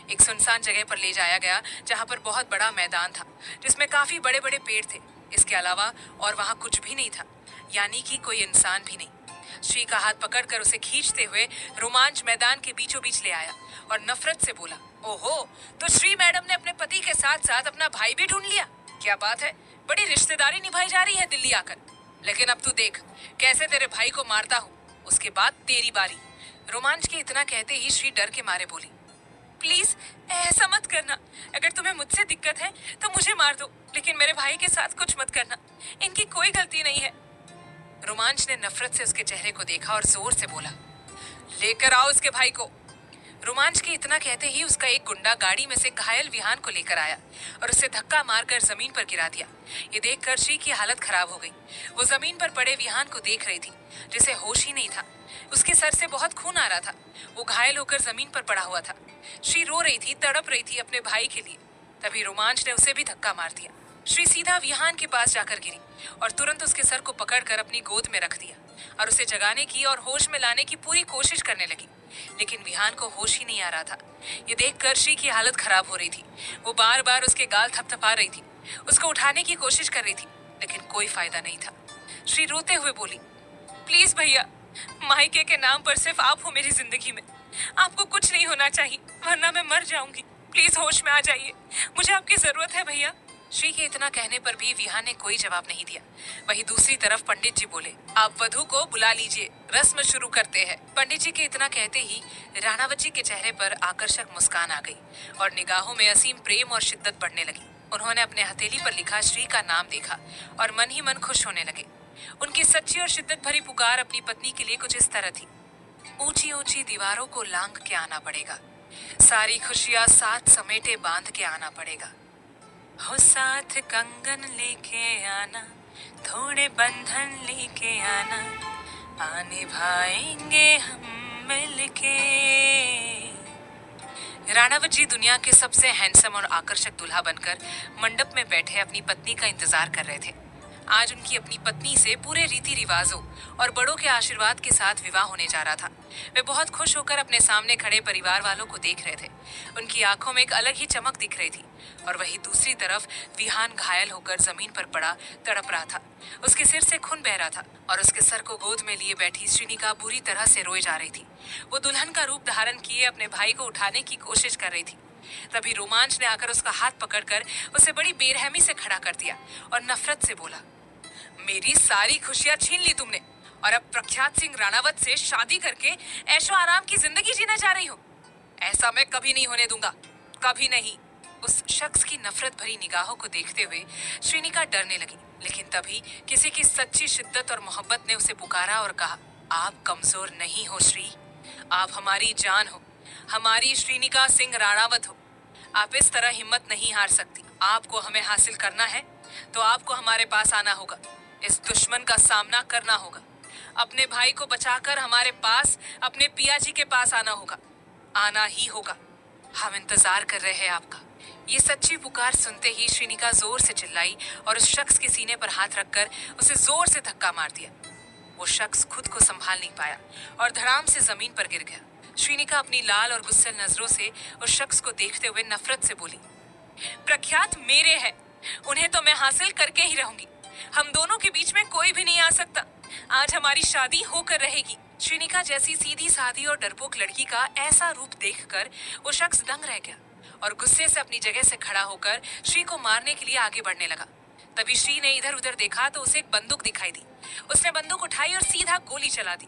एक सुनसान जगह पर ले जाया गया जहां पर बहुत बड़ा मैदान था, जिसमें काफी बड़े बड़े पेड़ थे। इसके अलावा और वहां कुछ भी नहीं था, यानी कि कोई इंसान भी नहीं। श्री का हाथ पकड़कर उसे खींचते हुए रोमांच मैदान के बीचों बीच ले आया और नफरत से बोला, ओहो, तो श्री मैडम ने अपने पति के साथ साथ अपना भाई भी ढूंढ लिया। क्या बात है, बड़ी रिश्तेदारी निभाई जा रही है दिल्ली आकर। लेकिन अब तू देख कैसे तेरे भाई को मारता हूँ, उसके बाद तेरी बारी। रोमांच के इतना कहते ही श्री डर के मारे बोली, प्लीज ऐसा मत करना। अगर तुम्हें मुझसे दिक्कत है तो मुझे मार दो, लेकिन मेरे भाई के साथ कुछ मत करना। इनकी कोई गलती नहीं है। रोमांच ने नफरत से उसके चेहरे को देखा और जोर से बोला, लेकर आओ उसके भाई को। रोमांच के इतना कहते ही उसका एक गुंडा गाड़ी में से घायल विहान को लेकर आया और उसे धक्का मारकर जमीन पर गिरा दिया। ये देखकर श्री की हालत खराब हो गई। वो जमीन पर पड़े विहान को देख रही थी, जिसे होश ही नहीं था। उसके सर से बहुत खून आ रहा था। वो घायल होकर जमीन पर पड़ा हुआ था। श्री रो रही थी, तड़प रही थी अपने भाई के लिए। तभी रोमांच ने उसे भी धक्का मार दिया। श्री सीधा विहान के पास जाकर गिरी और तुरंत उसके सर को पकड़कर अपनी गोद में रख दिया और उसे जगाने की और होश में लाने की पूरी कोशिश करने लगी। लेकिन विहान को होश ही नहीं आ रहा था। ये देखकर श्री की हालत खराब हो रही थी। वो बार बार उसके गाल थपथपा रही थी, उसको उठाने की कोशिश कर रही थी, लेकिन कोई फायदा नहीं था। श्री रोते हुए बोली, प्लीज भैया, मायके के नाम पर सिर्फ आप हो मेरी जिंदगी में। आपको कुछ नहीं होना चाहिए, वरना मैं मर जाऊंगी। प्लीज होश में आ जाइए, मुझे आपकी जरूरत है भैया। श्री के इतना कहने पर भी विहान ने कोई जवाब नहीं दिया। वहीं दूसरी तरफ पंडित जी बोले, आप वधू को बुला लीजिए, रस्म शुरू करते हैं। पंडित जी के इतना कहते ही राणावत जी के चेहरे पर आकर्षक मुस्कान आ गई और निगाहों में असीम प्रेम और शिद्दत बढ़ने लगी। उन्होंने अपने हथेली पर लिखा श्री का नाम देखा और मन ही मन खुश होने लगे। उनकी सच्ची और शिद्दत भरी पुकार अपनी पत्नी के लिए कुछ इस तरह थी, ऊंची ऊंची दीवारों को लांघ के आना पड़ेगा, सारी खुशियां साथ समेटे बांध के आना पड़ेगा। हो साथ कंगन लेके आना, थोड़े बंधन लेके आना, आने भाएंगे हम मिलके। राणावत जी दुनिया के सबसे हैंडसम और आकर्षक दूल्हा बनकर मंडप में बैठे अपनी पत्नी का इंतजार कर रहे थे। आज उनकी अपनी पत्नी से पूरे रीति रिवाजों और बड़ों के आशीर्वाद के साथ विवाह होने जा रहा था। वे बहुत खुश होकर अपने सामने खड़े परिवार वालों को देख रहे थे। उनकी आंखों में एक अलग ही चमक दिख रही थी। और वहीं दूसरी तरफ विहान घायल होकर जमीन पर पड़ा तड़प रहा था। उसके सिर से खून बह रहा था और उसके सर को गोद में लिए बैठी श्रीनिका बुरी तरह से रोए जा रही थी। वो दुल्हन का रूप धारण किए अपने भाई को उठाने की कोशिश कर रही थी। तभी रोमांच ने आकर उसका हाथ पकड़कर उसे बड़ी बेरहमी से खड़ा कर दिया और नफरत से बोला, मेरी सारी खुशियां छीन ली तुमने और अब प्रख्यात सिंह राणावत से शादी करके ऐशो आराम की जिंदगी जीना चाह रही हो। ऐसा मैं कभी नहीं होने दूंगा, कभी नहीं। उस शख्स की नफरत भरी निगाहों को देखते हुए श्रीनिका डरने लगी। लेकिन तभी किसी की सच्ची शिद्दत और मोहब्बत ने उसे पुकारा और कहा, आप कमजोर नहीं हो श्री, आप हमारी जान हो, हमारी श्रीनिका सिंह राणावत हो। आप इस तरह हिम्मत नहीं हार सकती। आपको हमें हासिल करना है तो आपको हमारे पास आना होगा, इस दुश्मन का सामना करना होगा, अपने भाई को बचाकर हमारे पास, अपने पिया जी के पास आना होगा, आना ही होगा। हम इंतजार कर रहे हैं आपका। ये सच्ची पुकार सुनते ही श्रीनिका जोर से चिल्लाई और उस शख्स के सीने पर हाथ रखकर उसे जोर से धक्का मार दिया। वो शख्स खुद को संभाल नहीं पाया और धड़ाम से जमीन पर गिर गया। श्रीनिका अपनी लाल और गुस्सैल नजरों से उस शख्स को देखते हुए नफरत से बोली, प्रख्यात मेरे हैं, उन्हें तो मैं हासिल करके ही रहूंगी। हम दोनों के बीच में कोई भी नहीं आ सकता। आज हमारी शादी होकर रहेगी। श्रीनिका जैसी सीधी सादी और डरपोक लड़की का ऐसा रूप देखकर वो शख्स दंग रह गया और गुस्से से अपनी जगह से खड़ा होकर श्री को मारने के लिए आगे बढ़ने लगा। तभी श्री ने इधर उधर देखा तो उसे एक बंदूक दिखाई दी। उसने बंदूक उठाई और सीधा गोली चला दी।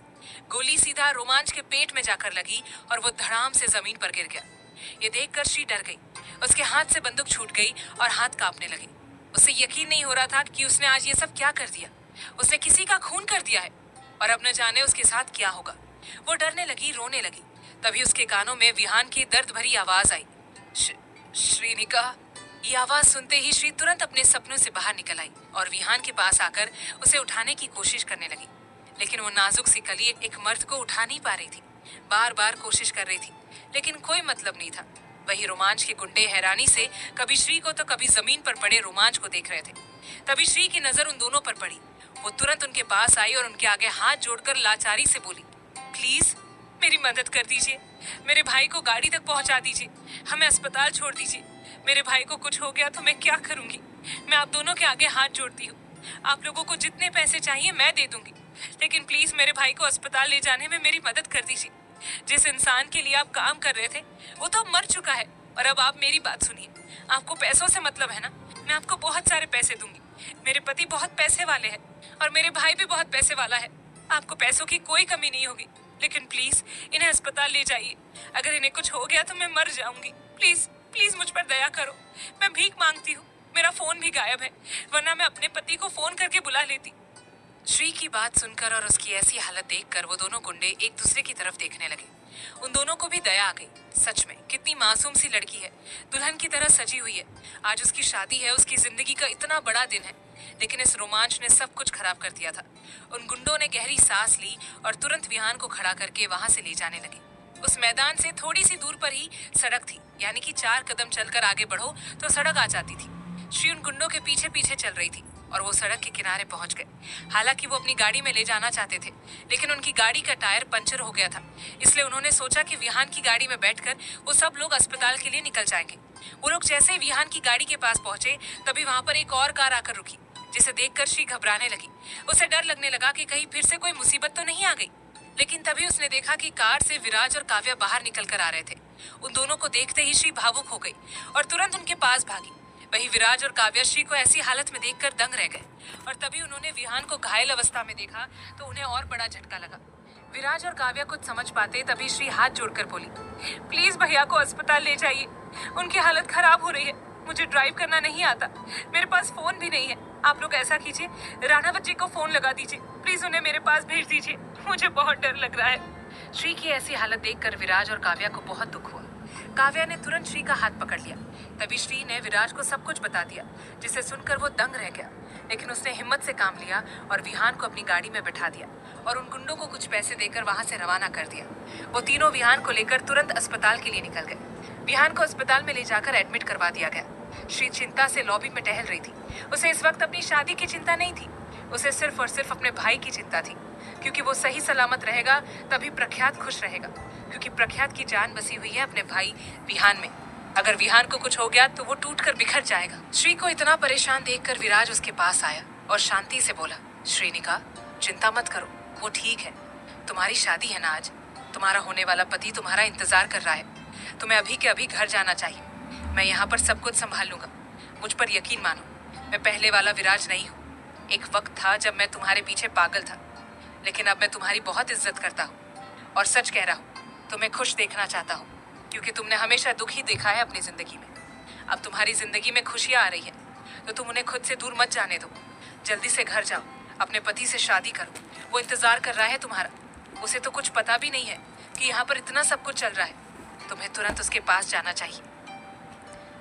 गोली सीधा रोमांच के पेट में जाकर लगी और वो धड़ाम से जमीन पर गिर गया। ये देखकर श्री डर गई। उसके हाथ से बंदूक छूट गई और हाथ कांपने लगे। उसे यकीन नहीं हो रहा था कि उसने आज ये सब क्या कर दिया। उसने किसी का खून कर दिया है और अब न जाने उसके साथ क्या होगा। वो डरने लगी, रोने लगी। तभी उसके कानों में विहान की दर्द भरी आवाज आई, श्रीनिका। ये आवाज सुनते ही श्री तुरंत अपने सपनों से बाहर निकल आई और विहान के पास आकर उसे उठाने की कोशिश करने लगी। लेकिन वो नाजुक सी कली एक मर्द को उठा नहीं पा रही थी। बार बार कोशिश कर रही थी लेकिन कोई मतलब नहीं था। वही रोमांच के गुंडे हैरानी से कभी श्री को तो कभी जमीन पर पड़े रोमांच को देख रहे थे। तभी श्री की नजर उन दोनों पर पड़ी। वो तुरंत उनके पास आई और उनके आगे हाथ जोड़कर लाचारी से बोली, प्लीज मेरी मदद कर दीजिए, मेरे भाई को गाड़ी तक पहुंचा दीजिए, हमें अस्पताल छोड़ दीजिए। मेरे भाई को कुछ हो गया तो मैं क्या करूंगी। मैं आप दोनों के आगे हाथ जोड़ती हूँ। आप लोगों को जितने पैसे चाहिए मैं दे दूंगी, लेकिन प्लीज मेरे भाई को अस्पताल ले जाने में मेरी मदद कर दीजिए। जिस इंसान के लिए आप काम कर रहे थे वो तो अब मर चुका है और अब आप मेरी बात सुनिए। आपको पैसों से मतलब है ना, मैं आपको बहुत सारे पैसे दूंगी। मेरे पति बहुत पैसे वाले हैं और मेरे भाई भी बहुत पैसे वाला है। आपको पैसों की कोई कमी नहीं होगी, लेकिन प्लीज इन्हें अस्पताल ले जाइए। अगर इन्हें कुछ हो गया तो मैं मर जाऊंगी। प्लीज प्लीज मुझ पर दया करो, मैं भीख मांगती हूँ। मेरा फोन भी गायब है, वरना मैं अपने पति को फोन करके बुला लेती। श्री की बात सुनकर और उसकी ऐसी हालत देखकर वो दोनों गुंडे एक दूसरे की तरफ देखने लगे। उन दोनों को भी दया आ गई। सच में कितनी मासूम सी लड़की है, दुल्हन की तरह सजी हुई है। आज उसकी शादी है, उसकी जिंदगी का इतना बड़ा दिन है, लेकिन इस रोमांच ने सब कुछ खराब कर दिया था। उन गुंडों ने गहरी सांस ली और तुरंत विहान को खड़ा करके वहां से ले जाने लगे। उस मैदान से थोड़ी सी दूर पर ही सड़क थी, यानी कि 4 कदम चलकर आगे बढ़ो तो सड़क आ जाती थी। श्री उन गुंडों के पीछे पीछे चल रही थी और वो सड़क के किनारे पहुंच गए। हालांकि वो अपनी गाड़ी में ले जाना चाहते थे, लेकिन उनकी गाड़ी का टायर पंचर हो गया था। इसलिए उन्होंने सोचा कि विहान की गाड़ी में बैठकर वो सब लोग अस्पताल के लिए निकल जाएंगे। वो लोग जैसे ही विहान की गाड़ी के पास पहुंचे तभी वहां पर एक और कार आकर रुकी, जिसे देखकर श्री घबराने लगी। उसे डर लगने लगा कि कहीं फिर से कोई मुसीबत तो नहीं आ गई। लेकिन तभी उसने देखा कि कार से विराज और काव्या बाहर निकल कर आ रहे थे। उन दोनों को देखते ही श्री भावुक हो गई और तुरंत उनके पास भागी। वही विराज और काव्या श्री को ऐसी हालत में देखकर दंग रह गए और तभी उन्होंने विहान को घायल अवस्था में देखा तो उन्हें और बड़ा झटका लगा। विराज और काव्या कुछ समझ पाते तभी श्री हाथ जोड़कर बोली, प्लीज भैया को अस्पताल ले जाइए, उनकी हालत खराब हो रही है। मुझे ड्राइव करना नहीं आता, मेरे पास फोन भी नहीं है। आप लोग ऐसा कीजिए, राणावत जी को फोन लगा दीजिए, प्लीज उन्हें मेरे पास भेज दीजिए, मुझे बहुत डर लग रहा है। श्री की ऐसी हालत देखकर विराज और काव्या को बहुत दुख हुआ। काव्या ने तुरंत श्री का हाथ पकड़ लिया। तभी श्री ने विराज को सब कुछ बता दिया, जिसे सुनकर वो दंग रह गया। लेकिन उसने हिम्मत से काम लिया और विहान को अपनी गाड़ी में बिठा दिया और उन गुंडों को कुछ पैसे देकर वहां से रवाना कर दिया। वो तीनों विहान को लेकर तुरंत अस्पताल के लिए निकल गए। विहान को अस्पताल में ले जाकर एडमिट करवा दिया गया। श्री चिंता से लॉबी में टहल रही थी। उसे इस वक्त अपनी शादी की चिंता नहीं थी, उसे सिर्फ और सिर्फ अपने भाई की चिंता थी, क्योंकि वो सही सलामत रहेगा तभी प्रख्यात खुश रहेगा, क्योंकि प्रख्यात की जान बसी हुई है अपने भाई विहान में। अगर विहान को कुछ हो गया तो वो टूटकर बिखर जाएगा। श्री को इतना परेशान देखकर विराज उसके पास आया और शांति से बोला, श्रीनिका चिंता मत करो, वो ठीक है। तुम्हारी शादी है ना आज, तुम्हारा होने वाला पति तुम्हारा इंतजार कर रहा है। तुम्हें अभी के अभी घर जाना चाहिए। मैं यहाँ पर सब कुछ संभाल लूंगा, मुझ पर यकीन मानो, मैं पहले वाला विराज नहीं हूँ। एक वक्त था जब मैं तुम्हारे पीछे पागल था, लेकिन अब मैं तुम्हारी बहुत इज्जत करता हूँ और सच कह रहा हूँ, तुम्हें खुश देखना चाहता हूँ, क्योंकि तुमने हमेशा दुख ही देखा है अपनी जिंदगी में। अब तुम्हारी जिंदगी में खुशियाँ आ रही है तो तुम उन्हें खुद से दूर मत जाने दो। जल्दी से घर जाओ, अपने पति से शादी करो, वो इंतजार कर रहा है तुम्हारा। उसे तो कुछ पता भी नहीं है कि यहाँ पर इतना सब कुछ चल रहा है। तुम्हें तुरंत उसके पास जाना चाहिए।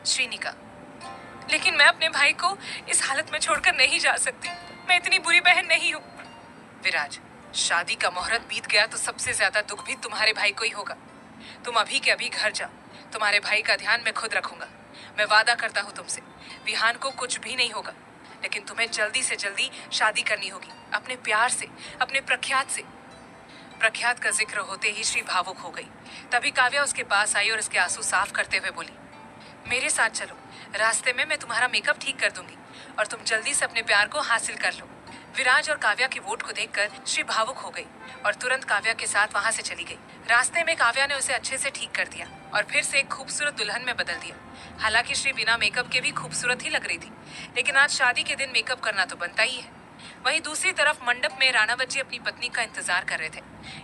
श्रीनिका, लेकिन मैं अपने भाई को इस हालत में छोड़कर नहीं जा सकती। मैं इतनी बुरी बहन नहीं हूँ। विराज, शादी का मुहूर्त बीत गया तो सबसे ज्यादा दुख भी तुम्हारे भाई को ही होगा। तुम अभी के अभी घर जाओ, तुम्हारे भाई का ध्यान मैं खुद रखूंगा। मैं वादा करता हूँ तुमसे, विहान को कुछ भी नहीं होगा। लेकिन तुम्हें जल्दी से जल्दी शादी करनी होगी, अपने प्यार से, अपने प्रख्यात से। प्रख्यात का जिक्र होते ही श्री भावुक हो गई। तभी काव्या उसके पास आई और उसके आंसू साफ करते हुए बोली, मेरे साथ चलो, रास्ते में मैं तुम्हारा मेकअप ठीक कर दूंगी और तुम जल्दी से अपने प्यार को हासिल कर लो। विराज और काव्या की वोट को देखकर श्री भावुक हो गई और तुरंत काव्या के साथ वहां से चली गई। रास्ते में काव्या ने उसे अच्छे से ठीक कर दिया और फिर से एक खूबसूरत दुल्हन में बदल दिया। हालांकि श्री बिना मेकअप के भी खूबसूरत ही लग रही थी, लेकिन आज शादी के दिन मेकअप करना तो बनता ही है। वहीं दूसरी तरफ मंडप में राणावत जी अपनी पत्नी का इंतजार कर रहे थे।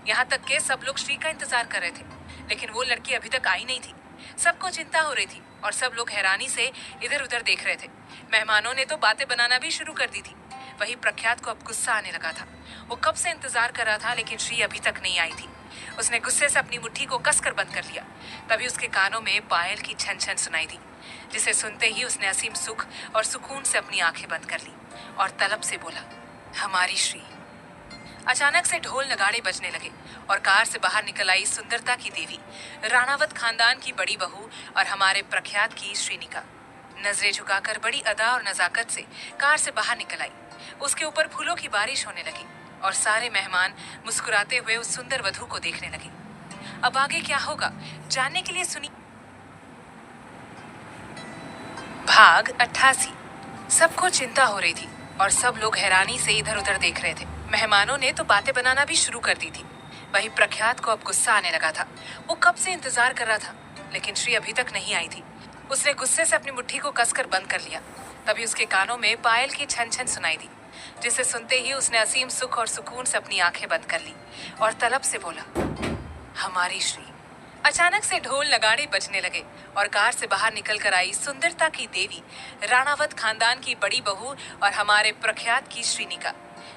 यहाँ तक के सब लोग श्री का इंतजार कर रहे थे, लेकिन वो लड़की अभी तक आई नहीं थी। सबको चिंता हो रही थी और सब लोग हैरानी से इधर उधर देख रहे थे। मेहमानों ने तो बातें बनाना भी शुरू कर दी थी। वही प्रख्यात को अब गुस्सा आने लगा था। वो कब से इंतजार कर रहा था, लेकिन श्री अभी तक नहीं आई थी। उसने गुस्से से अपनी मुट्ठी को कसकर बंद कर लिया। तभी उसके कानों में पायल की छन छन सुनाई दी, जिसे सुनते ही उसने असीम सुख और सुकून से अपनी आंखें बंद कर ली और तलब से बोला, हमारी श्री। अचानक से ढोल नगाड़े बजने लगे और कार से बाहर निकल आई सुंदरता की देवी, राणावत खानदान की बड़ी बहू और हमारे प्रख्यात की श्रीनिका। नजरें झुकाकर बड़ी अदा और नजाकत से कार से बाहर निकल आई। उसके ऊपर फूलों की बारिश होने लगी और सारे मेहमान मुस्कुराते हुए उस सुंदर वधू को देखने लगे। अब आगे क्या होगा जानने के लिए सुनी भाग 88। सबको चिंता हो रही थी और सब लोग हैरानी से इधर उधर देख रहे थे। मेहमानों ने तो बातें बनाना भी शुरू कर दी थी। वही प्रख्यात को अब गुस्सा आने लगा था। वो कब से इंतजार कर रहा था, लेकिन श्री अभी तक नहीं आई थी। उसने गुस्से से अपनी मुट्ठी को कसकर बंद कर लिया। तभी उसके कानों में पायल की छन छन सुनाई दी, जिसे सुनते ही उसने असीम सुख और सुकून से अपनी आंखें बंद कर ली और तलब से बोला, हमारी श्री। अचानक से ढोल नगाड़े बजने लगे और कार से बाहर निकल कर आई सुंदरता की देवी, राणावत खानदान की बड़ी बहू और हमारे प्रख्यात की श्रीनिका।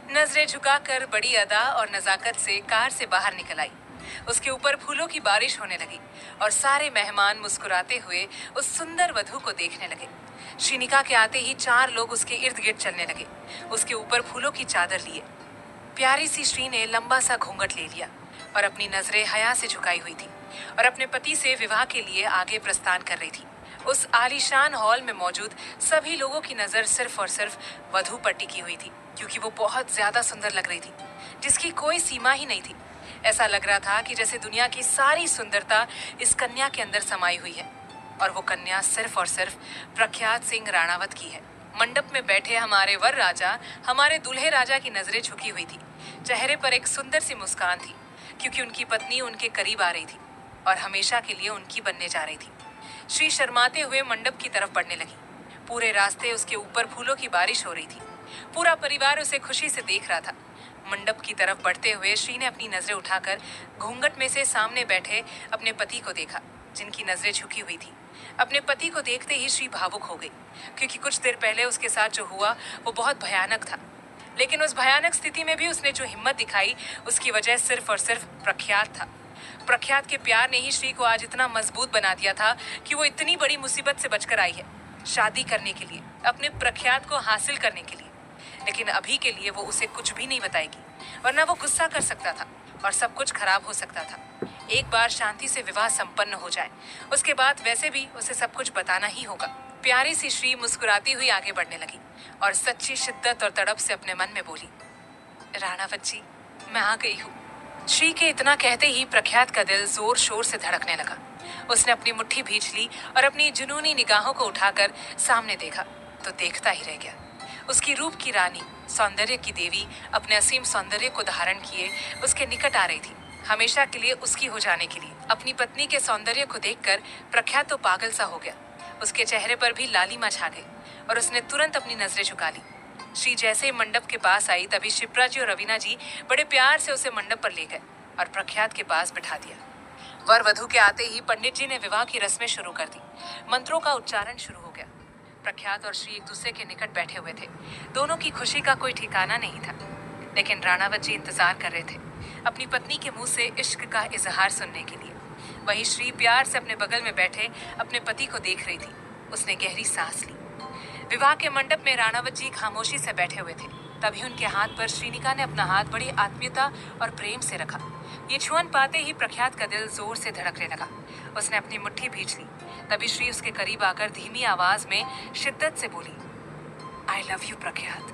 नजरें झुकाकर बड़ी अदा और नजाकत से कार से बाहर निकल आई। उसके ऊपर फूलों की बारिश होने लगी और सारे मेहमान मुस्कुराते हुए उस सुंदर वधू को देखने लगे। श्रीनिका के आते ही 4 लोग उसके इर्द गिर्द चलने लगे, उसके ऊपर फूलों की चादर लिए। प्यारी सी श्री ने लंबा सा घूंघट ले लिया और अपनी नजरें हया से झुकाई हुई थी और अपने पति से विवाह के लिए आगे प्रस्थान कर रही थी। उस आलीशान हॉल में मौजूद सभी लोगों की नजर सिर्फ और सिर्फ वधू पर टिकी हुई थी, क्योंकि वो बहुत ज्यादा सुंदर लग रही थी, जिसकी कोई सीमा ही नहीं थी। ऐसा लग रहा था कि जैसे दुनिया की सारी सुंदरता इस कन्या के अंदर समाई हुई है और वो कन्या सिर्फ और सिर्फ प्रख्यात सिंह राणावत की है। मंडप में बैठे हमारे वर राजा, हमारे दूल्हे राजा की नजरें झुकी हुई थी। चेहरे पर एक सुंदर सी मुस्कान थी, क्योंकि उनकी पत्नी उनके करीब आ रही थी और हमेशा के लिए उनकी बनने जा रही थी। श्री शर्माते हुए मंडप की तरफ बढ़ने लगी। पूरे रास्ते उसके ऊपर फूलों की बारिश हो रही थी। पूरा परिवार उसे खुशी से देख रहा था। मंडप की तरफ बढ़ते हुए श्री ने अपनी नजरें उठाकर घूंघट में से सामने बैठे अपने पति को देखा, जिनकी नजरें झुकी हुई थी। अपने पति को देखते ही श्री भावुक हो गई, क्योंकि कुछ देर पहले उसके साथ जो हुआ वो बहुत भयानक था। लेकिन उस भयानक स्थिति में भी उसने जो हिम्मत दिखाई, उसकी वजह सिर्फ और सिर्फ प्रख्यात था। प्रख्यात के प्यार ने ही श्री को आज इतना मजबूत बना दिया था कि वो इतनी बड़ी मुसीबत से बचकर आई है, शादी करने के लिए, अपने प्रख्यात को हासिल करने के लिए। लेकिन अभी के लिए वो उसे कुछ भी नहीं बताएगी, वरना वो गुस्सा कर सकता था और सब कुछ खराब हो सकता था। एक बार शांति से विवाह संपन्न हो जाए, उसके बाद वैसे भी उसे सब कुछ बताना ही होगा। प्यारी सी श्री मुस्कुराती हुई आगे बढ़ने लगी और सच्ची शिद्दत और तड़प से अपने मन में बोली, राणावत जी, मैं आ गई हूँ। श्री के इतना कहते ही प्रख्यात का दिल जोर शोर से धड़कने लगा। उसने अपनी मुट्ठी भींच ली और अपनी जुनूनी निगाहों को उठाकर सामने देखा तो देखता ही रह गया। उसकी रूप की रानी, सौंदर्य की देवी अपने असीम सौंदर्य को धारण किए उसके निकट आ रही थी, हमेशा के लिए उसकी हो जाने के लिए। अपनी पत्नी के सौंदर्य को देखकर प्रख्यात तो पागल सा हो गया। उसके चेहरे पर भी लालिमा छा गई और उसने तुरंत अपनी नजरें झुका ली। श्री जैसे ही मंडप के पास आई, तभी शिप्रा जी और रवीना जी बड़े प्यार से उसे मंडप पर ले गए और प्रख्यात के पास बिठा दिया। वर वधू के आते ही पंडित जी ने विवाह की रस्में शुरू कर दी। मंत्रों का उच्चारण शुरू हो गया। प्रख्यात और श्री एक दूसरे के निकट बैठे हुए थे। दोनों की खुशी का कोई ठिकाना नहीं था। लेकिन राणावत जी इंतजार कर रहे थे अपनी पत्नी के मुंह से इश्क का इजहार सुनने के लिए। वहीं श्री प्यार से अपने बगल में बैठे अपने पति को देख रही थी। उसने गहरी सांस ली। विवाह के मंडप में राणावत जी खामोशी से बैठे हुए थे। तभी उनके हाथ पर श्रीनिका ने अपना हाथ बड़ी आत्मीयता और प्रेम से रखा। ये छुअन पाते ही प्रख्यात का दिल जोर से धड़कने लगा। उसने अपनी मुट्ठी भींच ली। तभी श्री उसके करीब आकर धीमी आवाज में शिद्दत से बोली, आई लव यू प्रख्यात।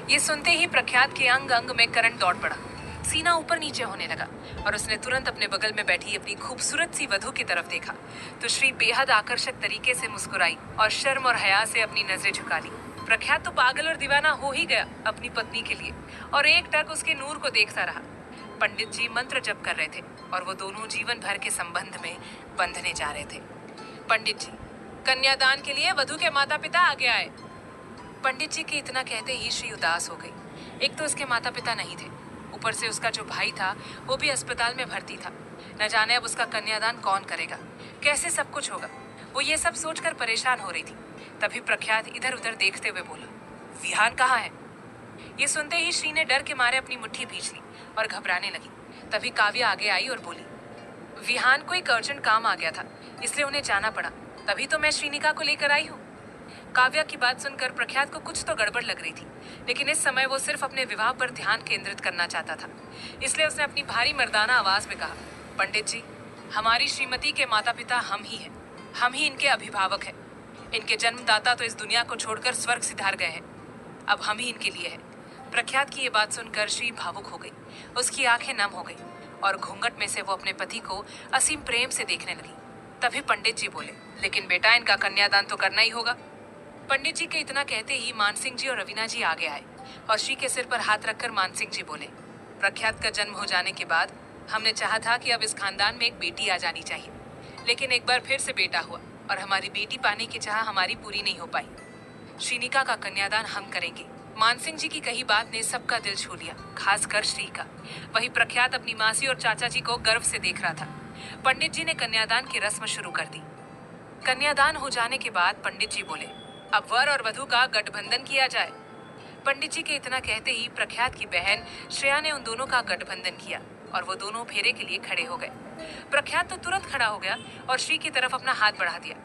ये सुनते ही प्रख्यात के अंग अंग में करंट दौड़ पड़ा। सीना ऊपर नीचे होने लगा और उसने तुरंत अपने बगल में बैठी अपनी खूबसूरत सी वधू की तरफ देखा तो श्री बेहद आकर्षक तरीके से मुस्कुराई और शर्म और हया से अपनी नजरें झुका ली। प्रख्यात तो पागल और दीवाना हो ही गया अपनी पत्नी के लिए और एक टक उसके नूर को देखता रहा। पंडित जी मंत्र जप कर रहे थे और वो दोनों जीवन भर के संबंध में बंधने जा रहे थे। पंडित जी, कन्यादान के लिए वधू के माता पिता आगे आए। पंडित जी के इतना कहते ही श्री उदास हो गई। एक तो उसके माता पिता नहीं थे, ऊपर से उसका जो भाई था वो भी अस्पताल में भर्ती था। न जाने अब उसका कन्यादान कौन करेगा, कैसे सब कुछ होगा। वो ये सब सोचकर परेशान हो रही थी। तभी प्रख्यात इधर उधर देखते हुए बोला, विहान कहाँ है? ये सुनते ही श्री ने डर के मारे अपनी मुट्ठी भींच ली और घबराने लगी। तभी काव्या आगे आई और बोली, विहान को एक अर्जेंट काम आ गया था इसलिए उन्हें जाना पड़ा, तभी तो मैं श्रीनिका को लेकर आई हूँ। काव्या की बात सुनकर प्रख्यात को कुछ तो गड़बड़ लग रही थी, लेकिन इस समय वो सिर्फ अपने विवाह पर ध्यान केंद्रित करना चाहता था। इसलिए उसने अपनी भारी मर्दाना आवाज में कहा, पंडित जी, हमारी श्रीमती के माता पिता हम ही हैं। हम ही इनके अभिभावक हैं। इनके जन्मदाता तो इस दुनिया को छोड़कर स्वर्ग सिधार गए हैं, अब हम ही इनके लिए हैं। प्रख्यात की ये बात सुनकर श्री भावुक हो गई। उसकी आंखें नम हो गई और घूंघट में से वो अपने पति को असीम प्रेम से देखने लगी। तभी पंडित जी बोले, लेकिन बेटा, इनका कन्यादान तो करना ही होगा। पंडित जी के इतना कहते ही मानसिंह जी और रवीना जी आगे आए और श्री के सिर पर हाथ रखकर मानसिंह जी बोले, प्रख्यात का जन्म हो जाने के बाद हमने चाहा था कि अब इस खानदान में एक बेटी आ जानी चाहिए, लेकिन एक बार फिर से बेटा हुआ और हमारी बेटी पाने की चाह हमारी पूरी नहीं हो पाई। श्रीनिका का कन्यादान हम करेंगे। मानसिंह जी की कही बात ने सबका दिल छू लिया, खासकर श्री का। वही प्रख्यात अपनी मासी और चाचा जी को गर्व से देख रहा था। पंडित जी ने कन्यादान की रस्म शुरू कर दी। कन्यादान हो जाने के बाद पंडित जी बोले, अब वर और वधू का गठबंधन किया जाए। पंडित जी के इतना कहते ही प्रख्यात की बहन श्रेया ने उन दोनों का गठबंधन किया और वो दोनों फेरे के लिए खड़े हो गए। प्रख्यात तो तुरंत खड़ा हो गया और श्री की तरफ अपना हाथ बढ़ा दिया।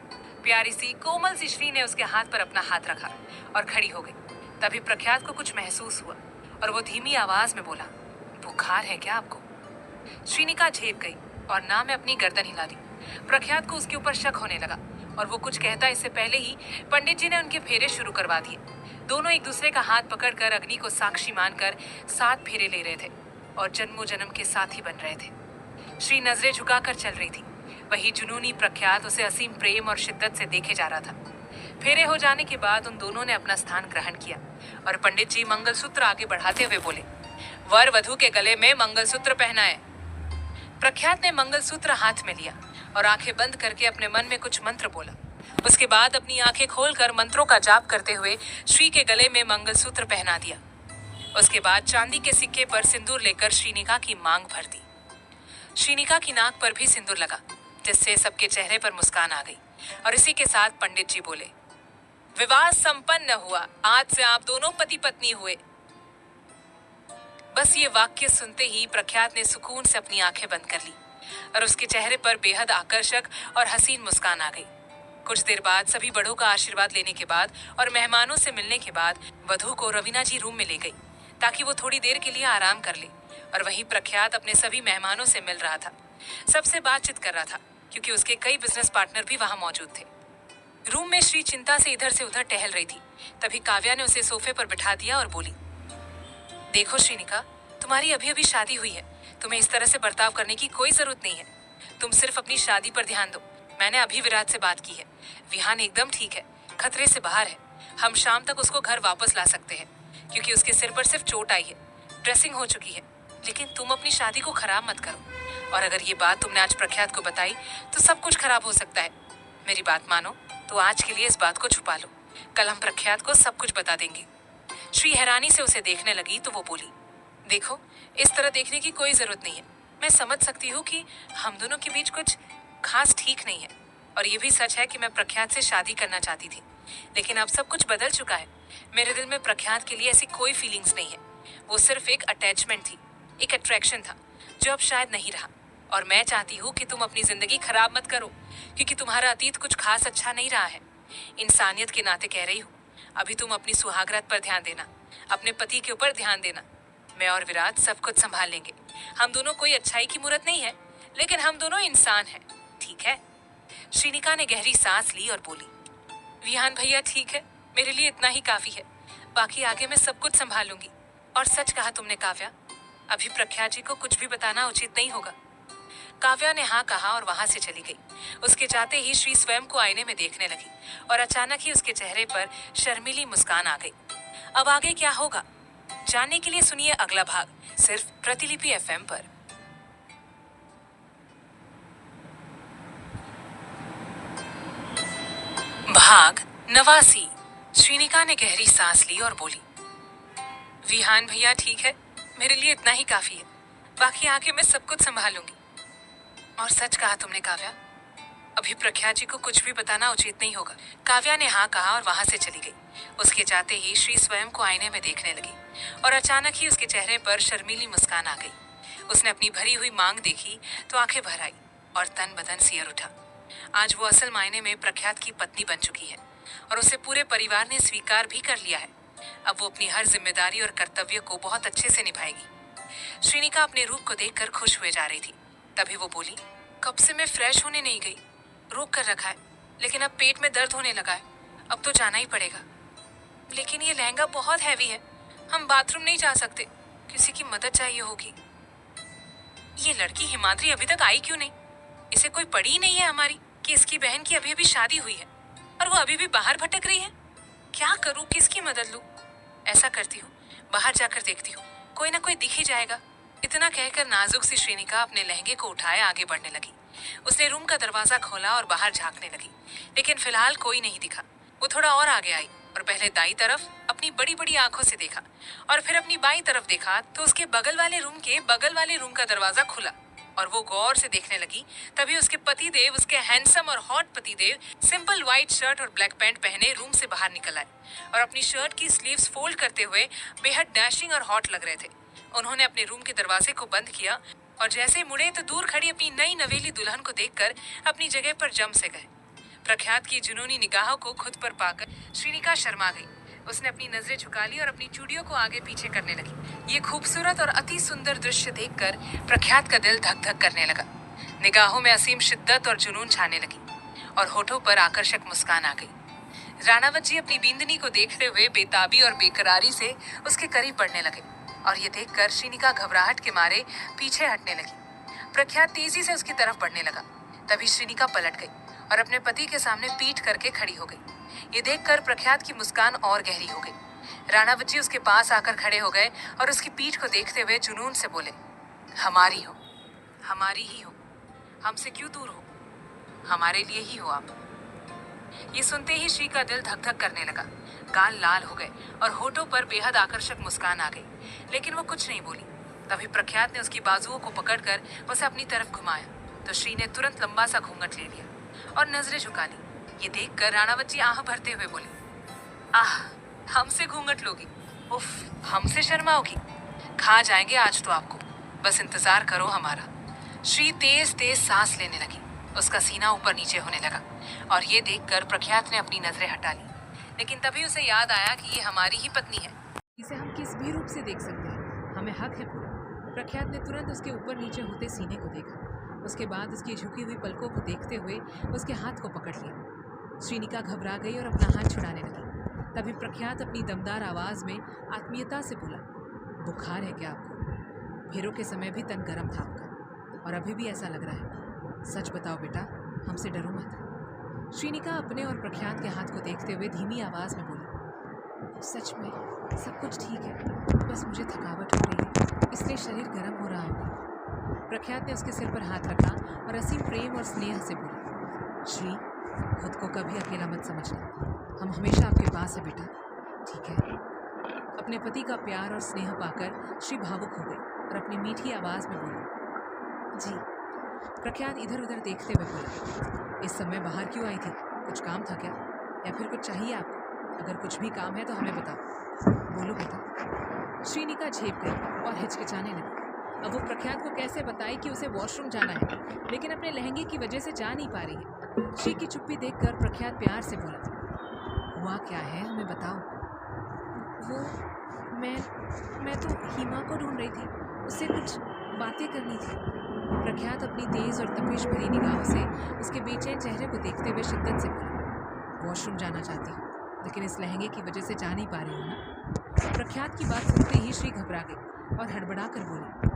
प्यारी सी कोमल सी श्री ने उसके हाथ पर अपना हाथ रखा और खड़ी हो गई। तभी प्रख्यात को कुछ महसूस हुआ और वो धीमी आवाज में बोला, बुखार है क्या आपको? श्रीनिका झेप गई और ना में अपनी गर्दन हिला दी। प्रख्यात को उसके ऊपर शक होने लगा और वो कुछ कहता इससे पहले ही पंडित जी ने उनके फेरे शुरू करवा दिए। दोनों एक दूसरे का हाथ पकड़कर अग्नि को साक्षी मानकर 7 फेरे ले रहे थे और जन्मों जन्म के साथी बन रहे थे। श्री नजरें झुकाकर चल रही थी, वही जुनूनी प्रख्यात उसे असीम प्रेम और शिद्दत से देखे जा रहा था। फेरे हो जाने के बाद उन दोनों ने अपना स्थान ग्रहण किया और पंडित जी मंगलसूत्र आगे बढ़ाते हुए बोले, वर वधू के गले में मंगलसूत्र पहनाए। प्रख्यात ने मंगलसूत्र हाथ में लिया और आंखें बंद करके अपने मन में कुछ मंत्र बोला। उसके बाद अपनी आंखें खोलकर मंत्रों का जाप करते हुए श्री के गले में मंगलसूत्र पहना दिया। उसके बाद चांदी के सिक्के पर सिंदूर लेकर श्रीनिका की मांग भर दी। श्रीनिका की नाक पर भी सिंदूर लगा, जिससे सबके चेहरे पर मुस्कान आ गई और इसी के साथ पंडित जी बोले, विवाह संपन्न हुआ, आज से आप दोनों पति पत्नी हुए। बस ये वाक्य सुनते ही प्रख्यात ने सुकून से अपनी आंखें बंद कर ली और उसके चेहरे पर बेहद आकर्षक और हसीन मुस्कान आ गई। कुछ देर बाद सभी बड़ों का आशीर्वाद लेने के बाद और मेहमानों से मिलने के बाद वधू को रवीना जी रूम में ले गई ताकि वो थोड़ी देर के लिए आराम कर ले और वहीं प्रख्यात अपने सभी मेहमानों से मिल रहा था, सबसे बातचीत कर रहा था क्योंकि उसके कई बिजनेस पार्टनर भी वहां मौजूद थे। रूम में श्री चिंता से इधर से उधर टहल रही थी। तभी काव्या ने उसे सोफे पर बिठा दिया और बोली, देखो श्रीनिका, तुम्हारी अभी अभी शादी हुई है, तुम्हें इस तरह से बर्ताव करने की कोई जरूरत नहीं है। तुम सिर्फ अपनी शादी पर ध्यान दो। मैंने अभी विराट से बात की है, विहान एकदम ठीक है, खतरे से बाहर है। हम शाम तक उसको घर वापस ला सकते हैं क्योंकि उसके सिर पर सिर्फ चोट आई है, ड्रेसिंग हो चुकी है। लेकिन तुम अपनी शादी को खराब मत करो और अगर ये बात तुमने आज प्रख्यात को बताई तो सब कुछ खराब हो सकता है। मेरी बात मानो तो आज के लिए इस बात को छुपा लो, कल हम प्रख्यात को सब कुछ बता देंगे। श्री हैरानी से उसे देखने लगी तो वो बोली, देखो, इस तरह देखने की कोई जरूरत नहीं है। मैं समझ सकती हूँ कि हम दोनों के बीच कुछ खास ठीक नहीं है और ये भी सच है कि मैं प्रख्यात से शादी करना चाहती थी, लेकिन अब सब कुछ बदल चुका है। मेरे दिल में प्रख्यात के लिए ऐसी कोई फीलिंग्स नहीं है। वो सिर्फ एक अटैचमेंट थी, एक अट्रैक्शन था, जो अब शायद नहीं रहा। और मैं चाहती हूँ कि तुम अपनी जिंदगी खराब मत करो, क्योंकि तुम्हारा अतीत कुछ खास अच्छा नहीं रहा है। इंसानियत के नाते कह रही हूँ, अभी तुम अपनी सुहागरात पर ध्यान देना, अपने पति के ऊपर ध्यान देना। मैं और विराट सब कुछ संभाल लेंगे। हम दोनों कोई अच्छाई की मूरत नहीं है, लेकिन हम दोनों इंसान हैं, ठीक है? श्रीनिका ने गहरी सांस ली और बोली, विहान भैया ठीक है, मेरे लिए इतना ही काफी है। बाकी आगे मैं सब कुछ संभाल लूंगी। और सच कहा तुमने काव्या, अभी प्रख्यात जी को कुछ भी बताना उचित नहीं होगा। काव्या ने हाँ कहा और वहां से चली गई। उसके जाते ही श्री स्वयं को आईने में देखने लगी और अचानक ही उसके चेहरे पर शर्मीली मुस्कान आ गई। अब आगे क्या होगा, जानने के लिए सुनिए अगला भाग, सिर्फ प्रतिलिपि एफएम पर। भाग 89। श्रीनिका ने गहरी सांस ली और बोली, विहान भैया ठीक है, मेरे लिए इतना ही काफी है। बाकी आके मैं सब कुछ संभालूंगी। और सच कहा तुमने काव्या, अभी प्रख्यात जी को कुछ भी बताना उचित नहीं होगा। काव्या ने हाँ कहा और वहां से चली गई। उसके जाते ही श्री स्वयं को आईने में देखने लगी और अचानक ही उसके चेहरे पर शर्मीली मुस्कान आ गई। उसने अपनी भरी हुई मांग देखी तो आंखें भर आई और तन बदन सियर उठा। आज वो असल मायने में प्रख्यात की पत्नी बन चुकी है और उसे पूरे परिवार ने स्वीकार भी कर लिया है। अब वो अपनी हर जिम्मेदारी और कर्तव्य को बहुत अच्छे से निभाएगी। श्रीनिका अपने रूप को देखकर खुश हुए जा रही थी। तभी वो बोली, कब से मैं फ्रेश होने नहीं गई, रोक कर रखा है, लेकिन अब पेट में दर्द होने लगा है। अब तो जाना ही पड़ेगा। लेकिन ये लहंगा बहुत हैवी है, हम बाथरूम नहीं जा सकते, किसी की मदद चाहिए होगी। ये लड़की हिमाद्री अभी तक आई क्यों नहीं? इसे कोई पड़ी ही नहीं है हमारी कि इसकी बहन की अभी अभी शादी हुई है और वो अभी भी बाहर भटक रही है। क्या करूं, किसकी मदद लूं? ऐसा करती हूँ, बाहर जाकर देखती हूँ, कोई ना कोई दिख ही जाएगा। इतना कहकर नाजुक सी श्रीनिका अपने लहंगे को उठाए आगे बढ़ने लगी। उसने रूम का दरवाजा खोला और बाहर झांकने लगी, लेकिन फिलहाल कोई नहीं दिखा। वो थोड़ा और आगे आई और पहले दाई तरफ अपनी बड़ी बड़ी आंखों से देखा और फिर अपनी बाई तरफ देखा तो उसके बगल वाले रूम का दरवाजा खुला और वो गौर से देखने लगी। तभी उसके पति देव, उसके हैंडसम और हॉट पति देव, सिंपल व्हाइट शर्ट और ब्लैक पैंट पहने रूम से बाहर निकल आए और अपनी शर्ट की स्लीव्स फोल्ड करते हुए बेहद डैशिंग और हॉट लग रहे थे। उन्होंने अपने रूम के दरवाजे को बंद किया और जैसे मुड़े तो दूर खड़ी अपनी नई नवेली दुल्हन को देखकर अपनी जगह पर जम से गए। प्रख्यात की जुनूनी निगाहों को खुद पर पाकर श्रीनिका शर्मा गई। उसने अपनी नजरें झुका ली और अपनी चूड़ियों को आगे पीछे करने लगी। ये खूबसूरत और अति सुंदर दृश्य देखकर प्रख्यात का दिल धक धक करने लगा। निगाहों में असीम शिद्दत और जुनून छाने लगी और होठों पर आकर्षक मुस्कान आ गई। राणावत जी अपनी बींदनी को देखते हुए बेताबी और बेकरारी से उसके करीब बढ़ने लगे और ये देखकर श्रीनिका घबराहट के मारे पीछे हटने लगी। प्रख्यात तेजी से उसकी तरफ बढ़ने लगा। तभी श्रीनिका पलट गई और अपने पति के सामने पीठ करके खड़ी हो गई। ये देखकर प्रख्यात की मुस्कान और गहरी हो गई। राणावत जी उसके पास आकर खड़े हो गए और उसकी पीठ को देखते हुए जुनून से बोले, हमारी हो, हमारी ही हो, हमसे क्यों दूर हो, हमारे लिए ही हो आप। ये सुनते ही श्री का दिल धक धक करने लगा। गाल लाल हो गए और होठों पर बेहद आकर्षक मुस्कान आ गई, लेकिन वो कुछ नहीं बोली। तभी प्रख्यात ने उसकी बाजुओं को पकड़कर उसे अपनी तरफ घुमाया तो श्री ने तुरंत लंबा सा घूंघट ले लिया और नजरें झुका ली। ये देखकर राणावत जी आह भरते हुए बोले, आह, हमसे घूंघट लोगी? उफ, हमसे शर्माओगी? खा जाएंगे आज तो आपको, बस इंतजार करो हमारा। श्री तेज तेज सांस लेने लगी। उसका सीना ऊपर नीचे होने लगा और ये देखकर प्रख्यात ने अपनी नजरें हटा ली। लेकिन तभी उसे याद आया कि ये हमारी ही पत्नी है, इसे हम किस भी रूप से देख सकते हैं, हमें हक है पूरा। प्रख्यात ने तुरंत उसके ऊपर नीचे होते सीने को देखा। उसके बाद उसकी झुकी हुई पलकों को देखते हुए उसके हाथ को पकड़ लिया। श्रीनिका घबरा गई और अपना हाथ छुड़ाने लगी। तभी प्रख्यात अपनी दमदार आवाज में आत्मीयता से बोला, बुखार है क्या आपको? फेरों के समय भी तन गर्म था आपका और अभी भी ऐसा लग रहा है। सच बताओ बेटा, हमसे डरो मत। श्रीनिका अपने और प्रख्यात के हाथ को देखते हुए धीमी आवाज में बोली, सच में सब कुछ ठीक है, बस मुझे थकावट हो रही है, इसलिए शरीर गर्म हो रहा है। प्रख्यात ने उसके सिर पर हाथ रखा और असीम प्रेम और स्नेह से बोला, श्री, खुद को कभी अकेला मत समझना, हम हमेशा आपके पास है बेटा, ठीक है? अपने पति का प्यार और स्नेह पाकर श्री भावुक हो गई और अपनी मीठी आवाज में बोली, जी। प्रख्यात इधर उधर देखते हुए बोला, इस समय बाहर क्यों आई थी? कुछ काम था क्या, या फिर कुछ चाहिए आपको? अगर कुछ भी काम है तो हमें बताओ। बोलो बेटा। श्रीनिका झेप गई और हिचकिचाने लगी। अब वो प्रख्यात को कैसे बताए कि उसे वॉशरूम जाना है, लेकिन अपने लहंगे की वजह से जा नहीं पा रही है। श्री की चुप्पी देखकर प्रख्यात प्यार से बोला, हुआ क्या है, हमें बताओ। वो मैं तो हिमा को ढूंढ रही थी, उससे कुछ बातें करनी थी। प्रख्यात अपनी तेज और तपिश भरी निगाहों से उसके बेचैन चेहरे को देखते हुए शिद्दत से बोला, वॉशरूम जाना चाहती हूँ, लेकिन इस लहंगे की वजह से जा नहीं पा रही हूँ ना। प्रख्यात की बात सुनते ही श्री घबरा गई और हड़बड़ा कर बोली,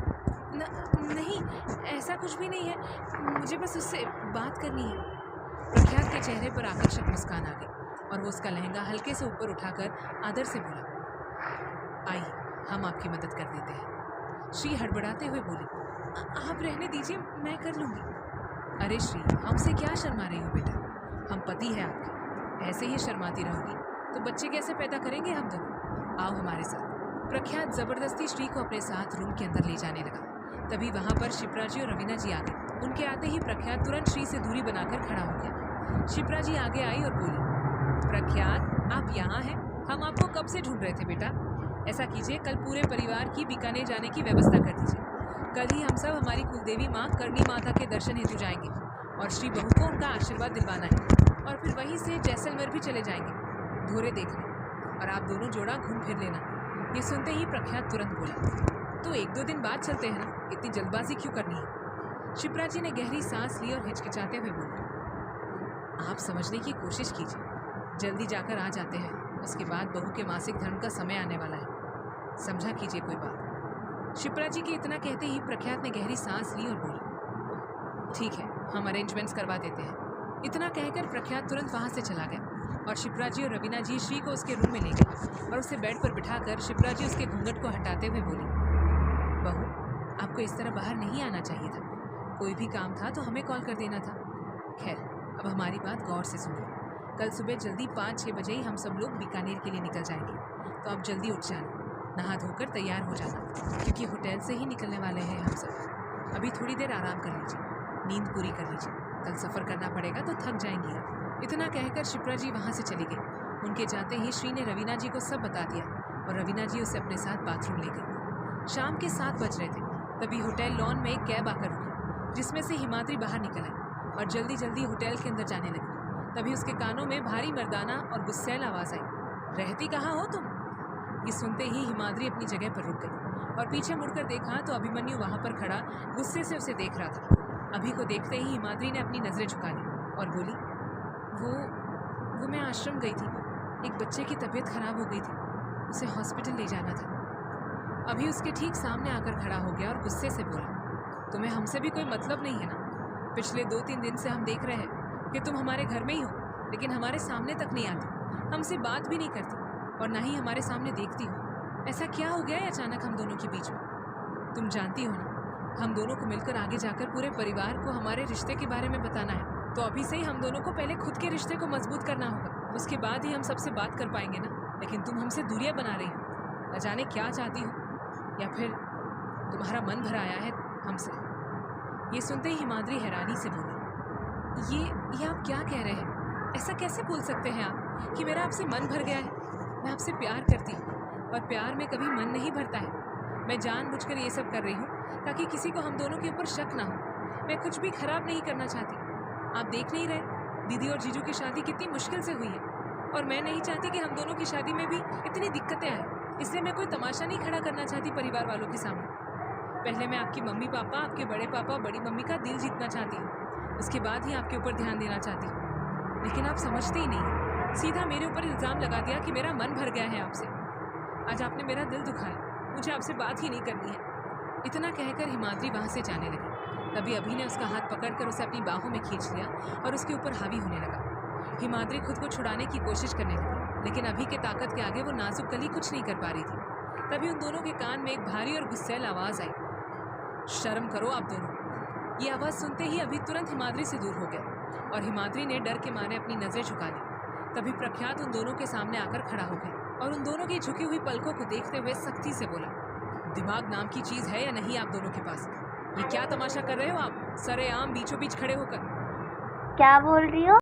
नहीं, ऐसा कुछ भी नहीं है, मुझे बस उससे बात करनी है। प्रख्यात के चेहरे पर आकर्षक मुस्कान आ गई और वो उसका लहंगा हल्के से ऊपर उठाकर आदर से बोला, आइए, हम आपकी मदद कर देते हैं। श्री हड़बड़ाते हुए बोली, आप रहने दीजिए, मैं कर लूँगी। अरे श्री, हमसे क्या शर्मा रही हो बेटा, हम पति हैं आपके, ऐसे ही शर्माती रहोगी तो बच्चे कैसे पैदा करेंगे हम दोनों, आओ हमारे साथ। प्रख्यात जबरदस्ती श्री को अपने साथ रूम के अंदर ले जाने लगा। तभी वहाँ पर शिप्रा जी और रवीना जी आ गए। उनके आते ही प्रख्यात तुरंत श्री से दूरी बनाकर खड़ा हो गया। शिप्रा जी आगे आई और बोली, प्रख्यात, आप यहाँ हैं? हम आपको कब से ढूंढ रहे थे बेटा। ऐसा कीजिए, कल पूरे परिवार की बीकानेर जाने की व्यवस्था कर दीजिए। कल ही हम सब हमारी कुलदेवी माँ करणी माता के दर्शन हेतु जाएंगे और श्री बहू को उनका आशीर्वाद दिलवाना है, और फिर वहीं से जैसलमेर भी चले जाएंगे धोरे देखने, और आप दोनों जोड़ा घूम फिर लेना। ये सुनते ही प्रख्यात तुरंत बोला, तो 1-2 दिन बाद चलते हैं ना, इतनी जल्दबाजी क्यों करनी है। शिप्रा जी ने गहरी सांस ली और हिचकिचाते हुए बोली, आप समझने की कोशिश कीजिए, जल्दी जाकर आ जाते हैं, उसके बाद बहू के मासिक धर्म का समय आने वाला है, समझा कीजिए कोई बात। शिप्रा जी के इतना कहते ही प्रख्यात ने गहरी सांस ली और बोली, ठीक है, हम अरेंजमेंट्स करवा देते हैं। इतना कहकर प्रख्यात तुरंत वहाँ से चला गया और शिप्रा जी और रवीना जी श्री को उसके रूम में ले गए और उसे बेड पर बिठाकर शिप्रा जी उसके घूंघट को हटाते हुए बोली, बहू, आपको इस तरह बाहर नहीं आना चाहिए था, कोई भी काम था तो हमें कॉल कर देना था। खैर, अब हमारी बात गौर से सुनिए, कल सुबह जल्दी 5-6 बजे ही हम सब लोग बीकानेर के लिए निकल जाएंगे, तो आप जल्दी उठ जाना, नहा धोकर तैयार हो जाना, क्योंकि होटल से ही निकलने वाले हैं हम सब। अभी थोड़ी देर आराम कर लीजिए, नींद पूरी कर लीजिए, कल सफ़र करना पड़ेगा तो थक जाएंगी आप। इतना कहकर शिप्रा जी वहाँ से चली गई। उनके जाते ही श्री ने रवीना जी को सब बता दिया और रवीना जी उसे अपने साथ बाथरूम ले गई। शाम के 7 बज रहे थे, तभी होटल लॉन में एक कैब आकर रुकी, जिसमें से हिमाद्री बाहर निकल आई और जल्दी जल्दी होटल के अंदर जाने लगी। तभी उसके कानों में भारी मर्दाना और गुस्सैल आवाज़ आई, रहती कहाँ हो तुम। ये सुनते ही हिमाद्री अपनी जगह पर रुक गई और पीछे मुड़कर देखा तो अभिमन्यु वहाँ पर खड़ा गुस्से से उसे देख रहा था। अभी को देखते ही हिमाद्री ने अपनी नज़रें झुका ली और बोली, वो मैं आश्रम गई थी, एक बच्चे की तबीयत खराब हो गई थी, उसे हॉस्पिटल ले जाना था। अभी उसके ठीक सामने आकर खड़ा हो गया और गुस्से से बोला, तुम्हें हमसे भी कोई मतलब नहीं है ना। पिछले 2-3 दिन से हम देख रहे हैं कि तुम हमारे घर में ही हो, लेकिन हमारे सामने तक नहीं आती, हमसे बात भी नहीं करती और ना ही हमारे सामने देखती हो। ऐसा क्या हो गया है अचानक हम दोनों के बीच में। तुम जानती हो ना, हम दोनों को मिलकर आगे जाकर पूरे परिवार को हमारे रिश्ते के बारे में बताना है, तो अभी से ही हम दोनों को पहले खुद के रिश्ते को मजबूत करना होगा, उसके बाद ही हम सबसे बात कर पाएंगे ना। लेकिन तुम हमसे दूरियां बना रही हो, न जाने क्या चाहती हो, या फिर तुम्हारा मन भर आया है हमसे। ये सुनते ही हिमाद्री हैरानी से बोली, ये आप क्या कह रहे हैं, ऐसा कैसे बोल सकते हैं आप कि मेरा आपसे मन भर गया है। मैं आपसे प्यार करती हूँ और प्यार में कभी मन नहीं भरता है। मैं जानबूझकर ये सब कर रही हूँ ताकि किसी को हम दोनों के ऊपर शक ना हो। मैं कुछ भी खराब नहीं करना चाहती। आप देख नहीं रहे दीदी और जीजू की शादी कितनी मुश्किल से हुई है, और मैं नहीं चाहती कि हम दोनों की शादी में भी इतनी दिक्कतें आए, इसलिए मैं कोई तमाशा नहीं खड़ा करना चाहती परिवार वालों के सामने। पहले मैं आपकी मम्मी पापा, आपके बड़े पापा, बड़ी मम्मी का दिल जीतना चाहती हूँ, उसके बाद ही आपके ऊपर ध्यान देना चाहती हूँ। लेकिन आप समझते ही नहीं, सीधा मेरे ऊपर इल्ज़ाम लगा दिया कि मेरा मन भर गया है आपसे। आज आपने मेरा दिल दुखाया, मुझे आपसे बात ही नहीं करनी है। इतना कहकर हिमाद्री वहाँ से जाने लगी। तभी अभी ने उसका हाथ पकड़कर उसे अपनी बाहों में खींच लिया और उसके ऊपर हावी होने लगा। हिमाद्री खुद को छुड़ाने की कोशिश करने लगी, लेकिन अभी के ताकत के आगे वो नाजुक कली कुछ नहीं कर पा रही थी। तभी उन दोनों के कान में एक भारी और गुस्सैल आवाज़ आई, शर्म करो आप दोनों। ये आवाज़ सुनते ही अभी तुरंत हिमाद्री से दूर हो गया और हिमाद्री ने डर के मारे अपनी नज़रें झुका ली। तभी प्रख्यात उन दोनों के सामने आकर खड़ा हो गया और उन दोनों की झुकी हुई पलकों को देखते हुए सख्ती से बोला, दिमाग नाम की चीज़ है या नहीं आप दोनों के पास? ये क्या तमाशा कर रहे हो आप, सरेआम बीचों बीच खड़े होकर? क्या बोल रही हो?